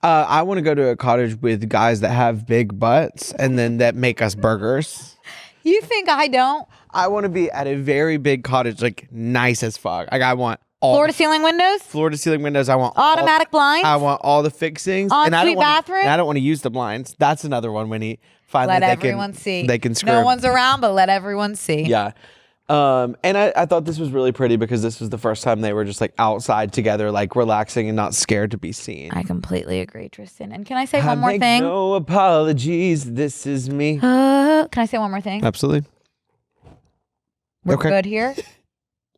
I want to go to a cottage with guys that have big butts and then that make us burgers. You think I don't? I want to be at a very big cottage, like nice as fuck. Like I want all Floor to ceiling windows? floor to ceiling windows. I want Automatic blinds? I want all the fixings. Ensuite I don't want. bathroom? And I don't want to use the blinds. That's another one when he finally Let they everyone can, see. They can screw. No one's around, but let everyone see. Yeah. And I thought this was really pretty because this was the first time they were just like outside together, like relaxing and not scared to be seen. I completely agree, Tristan. And can I say I one more make thing? No apologies. This is me. Can I say one more thing? Absolutely. We're okay. good here.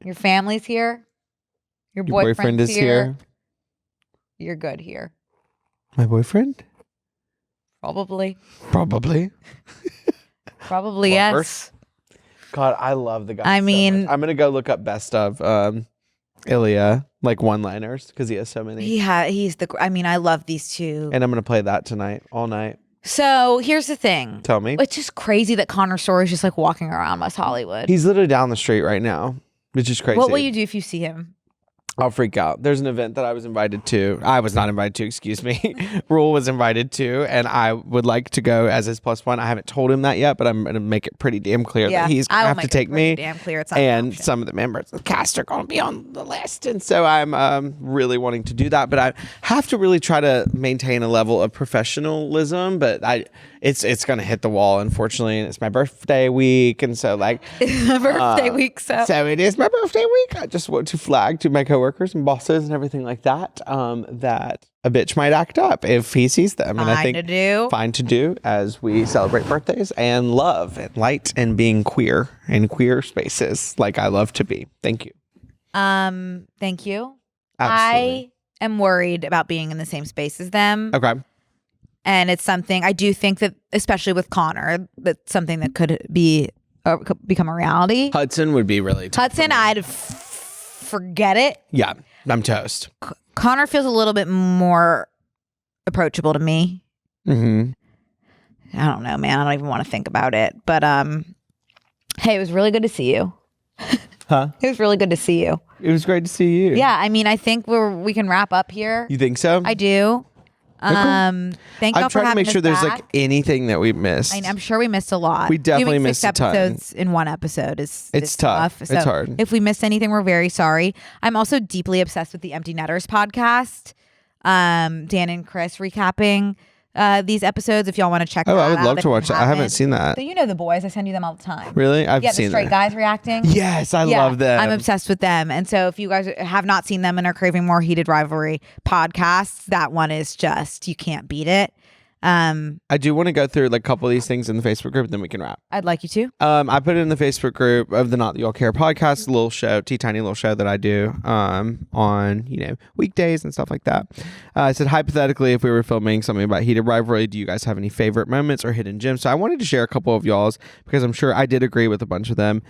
Your family's here. Your Your boyfriend is here. You're good here. My boyfriend? Probably. Probably. Probably Lover. yes. God, I love the guy. I so mean- much. I'm gonna go look up best of Ilya, like one-liners, because he has so many. He's the. I mean, I love these two. And I'm gonna play that tonight, all night. So here's the thing. Tell me. It's just crazy that Connor Story is just like walking around West Hollywood. He's literally down the street right now, which is crazy. What will you do if you see him? I'll freak out. There's an event that I was invited to. I was not invited to, excuse me. Rule was invited to, and I would like to go as his plus one. I haven't told him that yet, but I'm going to make it pretty damn clear that he's going to have to take me. Damn clear. It's not an And option. some of the members of the cast are going to be on the list. And so I'm really wanting to do that. But I have to really try to maintain a level of professionalism. But it's going to hit the wall, unfortunately. And it's my birthday week. And so, like, My birthday week. so it is my birthday week. I just want to flag to my coworkers and bosses and everything like that that a bitch might act up if he sees them. And I think fine to do as we celebrate birthdays and love and light and being queer in queer spaces like I love to be. Thank you. Thank you. Absolutely. I am worried about being in the same space as them. Okay. And it's something I do think that, especially with Connor, that's something that could become a reality. Hudson would be really tough. Hudson, I'd forget it. Yeah, I'm toast. Connor feels a little bit more approachable to me. Mm-hmm. I don't know, man. I don't even want to think about it. But hey, it was really good to see you. Huh? It was really good to see you. It was great to see you. Yeah, I mean, I think we can wrap up here. You think so? I do. Thank I'm y'all for trying to having make sure us there's back. like anything that we missed. I'm sure we missed a lot. We definitely Doing missed 6 a ton. episodes in one episode is tough. So It's hard. If we missed anything, we're very sorry. I'm also deeply obsessed with the Empty Netters podcast. Dan and Chris recapping these episodes. If y'all want to check Oh, that I would out, love if to you watch that. I haven't seen that. So you know the boys. I send you them all the time. Really? I've Yeah, the seen straight that. guys reacting. Yes, I love them. I'm obsessed with them. And so if you guys have not seen them and are craving more Heated Rivalry podcasts, that one is just, you can't beat it. I do want to go through like a couple of these things in the Facebook group, then we can wrap. I'd like you to. I put it in the Facebook group of the Not That Y'all Care podcast, a little show, tiny little show that I do on, weekdays and stuff like that. I said, hypothetically, if we were filming something about Heated Rivalry, do you guys have any favorite moments or hidden gems? So I wanted to share a couple of y'all's because I'm sure I did agree with a bunch of them.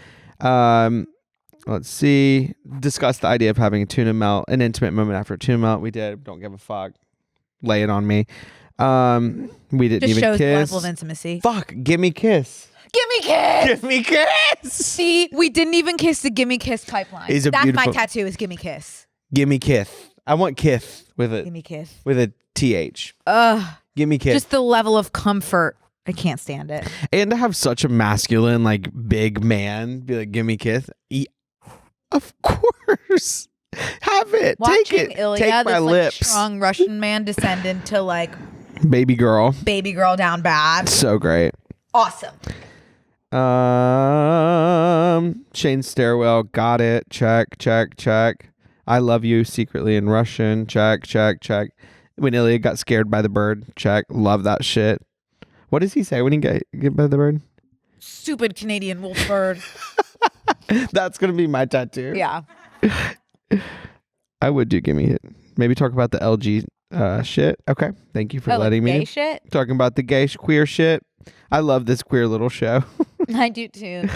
Let's see. Discuss the idea of having a tuna melt, an intimate moment after a tuna melt. We did. Don't give a fuck. Lay it on me. We didn't Just even shows the kiss. level of intimacy. Fuck, gimme kiss. Gimme kiss. Give me kiss. See, we didn't even kiss the gimme kiss pipeline. It's a That's beautiful- my tattoo is gimme kiss. Gimme kiss. I want kiss with Gimme kiss. a th. Ugh. Gimme kiss. Just the level of comfort I can't stand it. And to have such a masculine, like big man be like, give me a kiss. Of course. Have it. Watching Take it. Ilya, Take this my like lips. strong Russian man, descend into like Baby girl. baby girl down bad. So great. Awesome. Shane's stairwell. Got it. Check, check, check. I love you secretly in Russian. Check, check, check. When Ilya got scared by the bird. Check. Love that shit. What does he say when he get by the bird? Stupid Canadian wolf bird. That's going to be my tattoo. Yeah. I would do gimme hit. Maybe talk about the LG shit. Okay. Thank you for letting gay me. shit? Talking about the gay queer shit. I love this queer little show. I do too.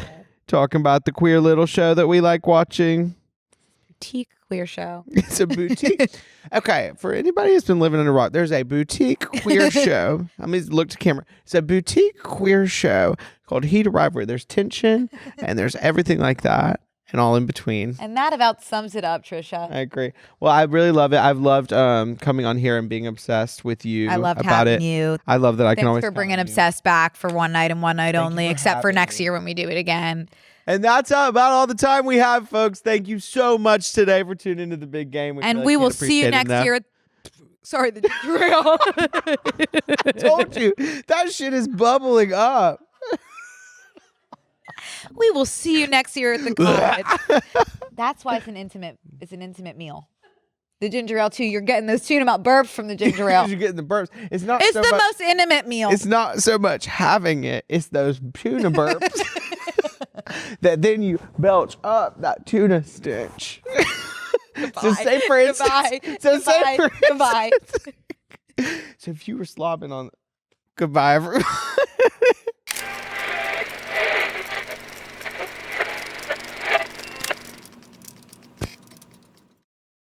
Talking about the queer little show that we like watching. Boutique queer show. It's a boutique. Okay, for anybody who's been living in a rock, there's a boutique queer show. Let me look to camera. It's a boutique queer show called Heated Rivalry. There's tension and there's everything like that and all in between. And that about sums it up, Trisha. I agree. Well, I really love it. I've loved coming on here and being obsessed with you. I loved about having it. you. I love that I can Thanks always for count bringing on you. Obsessed back for one night and one night Thank only, you for except for having next me. year when we do it again. And that's about all the time we have, folks. Thank you so much today for tuning into the big game. And we will see you next year. Sorry, the drill. I told you that shit is bubbling up. We will see you next year at the cottage. That's why it's an intimate meal. The ginger ale too. You're getting those tuna melt burps from the ginger ale. You're getting the burps. It's not. It's so the much, most intimate meal. It's not so much having it. It's those tuna burps that then you belch up that tuna stench. So say for instance. Goodbye. So if you were slobbing on, goodbye everyone.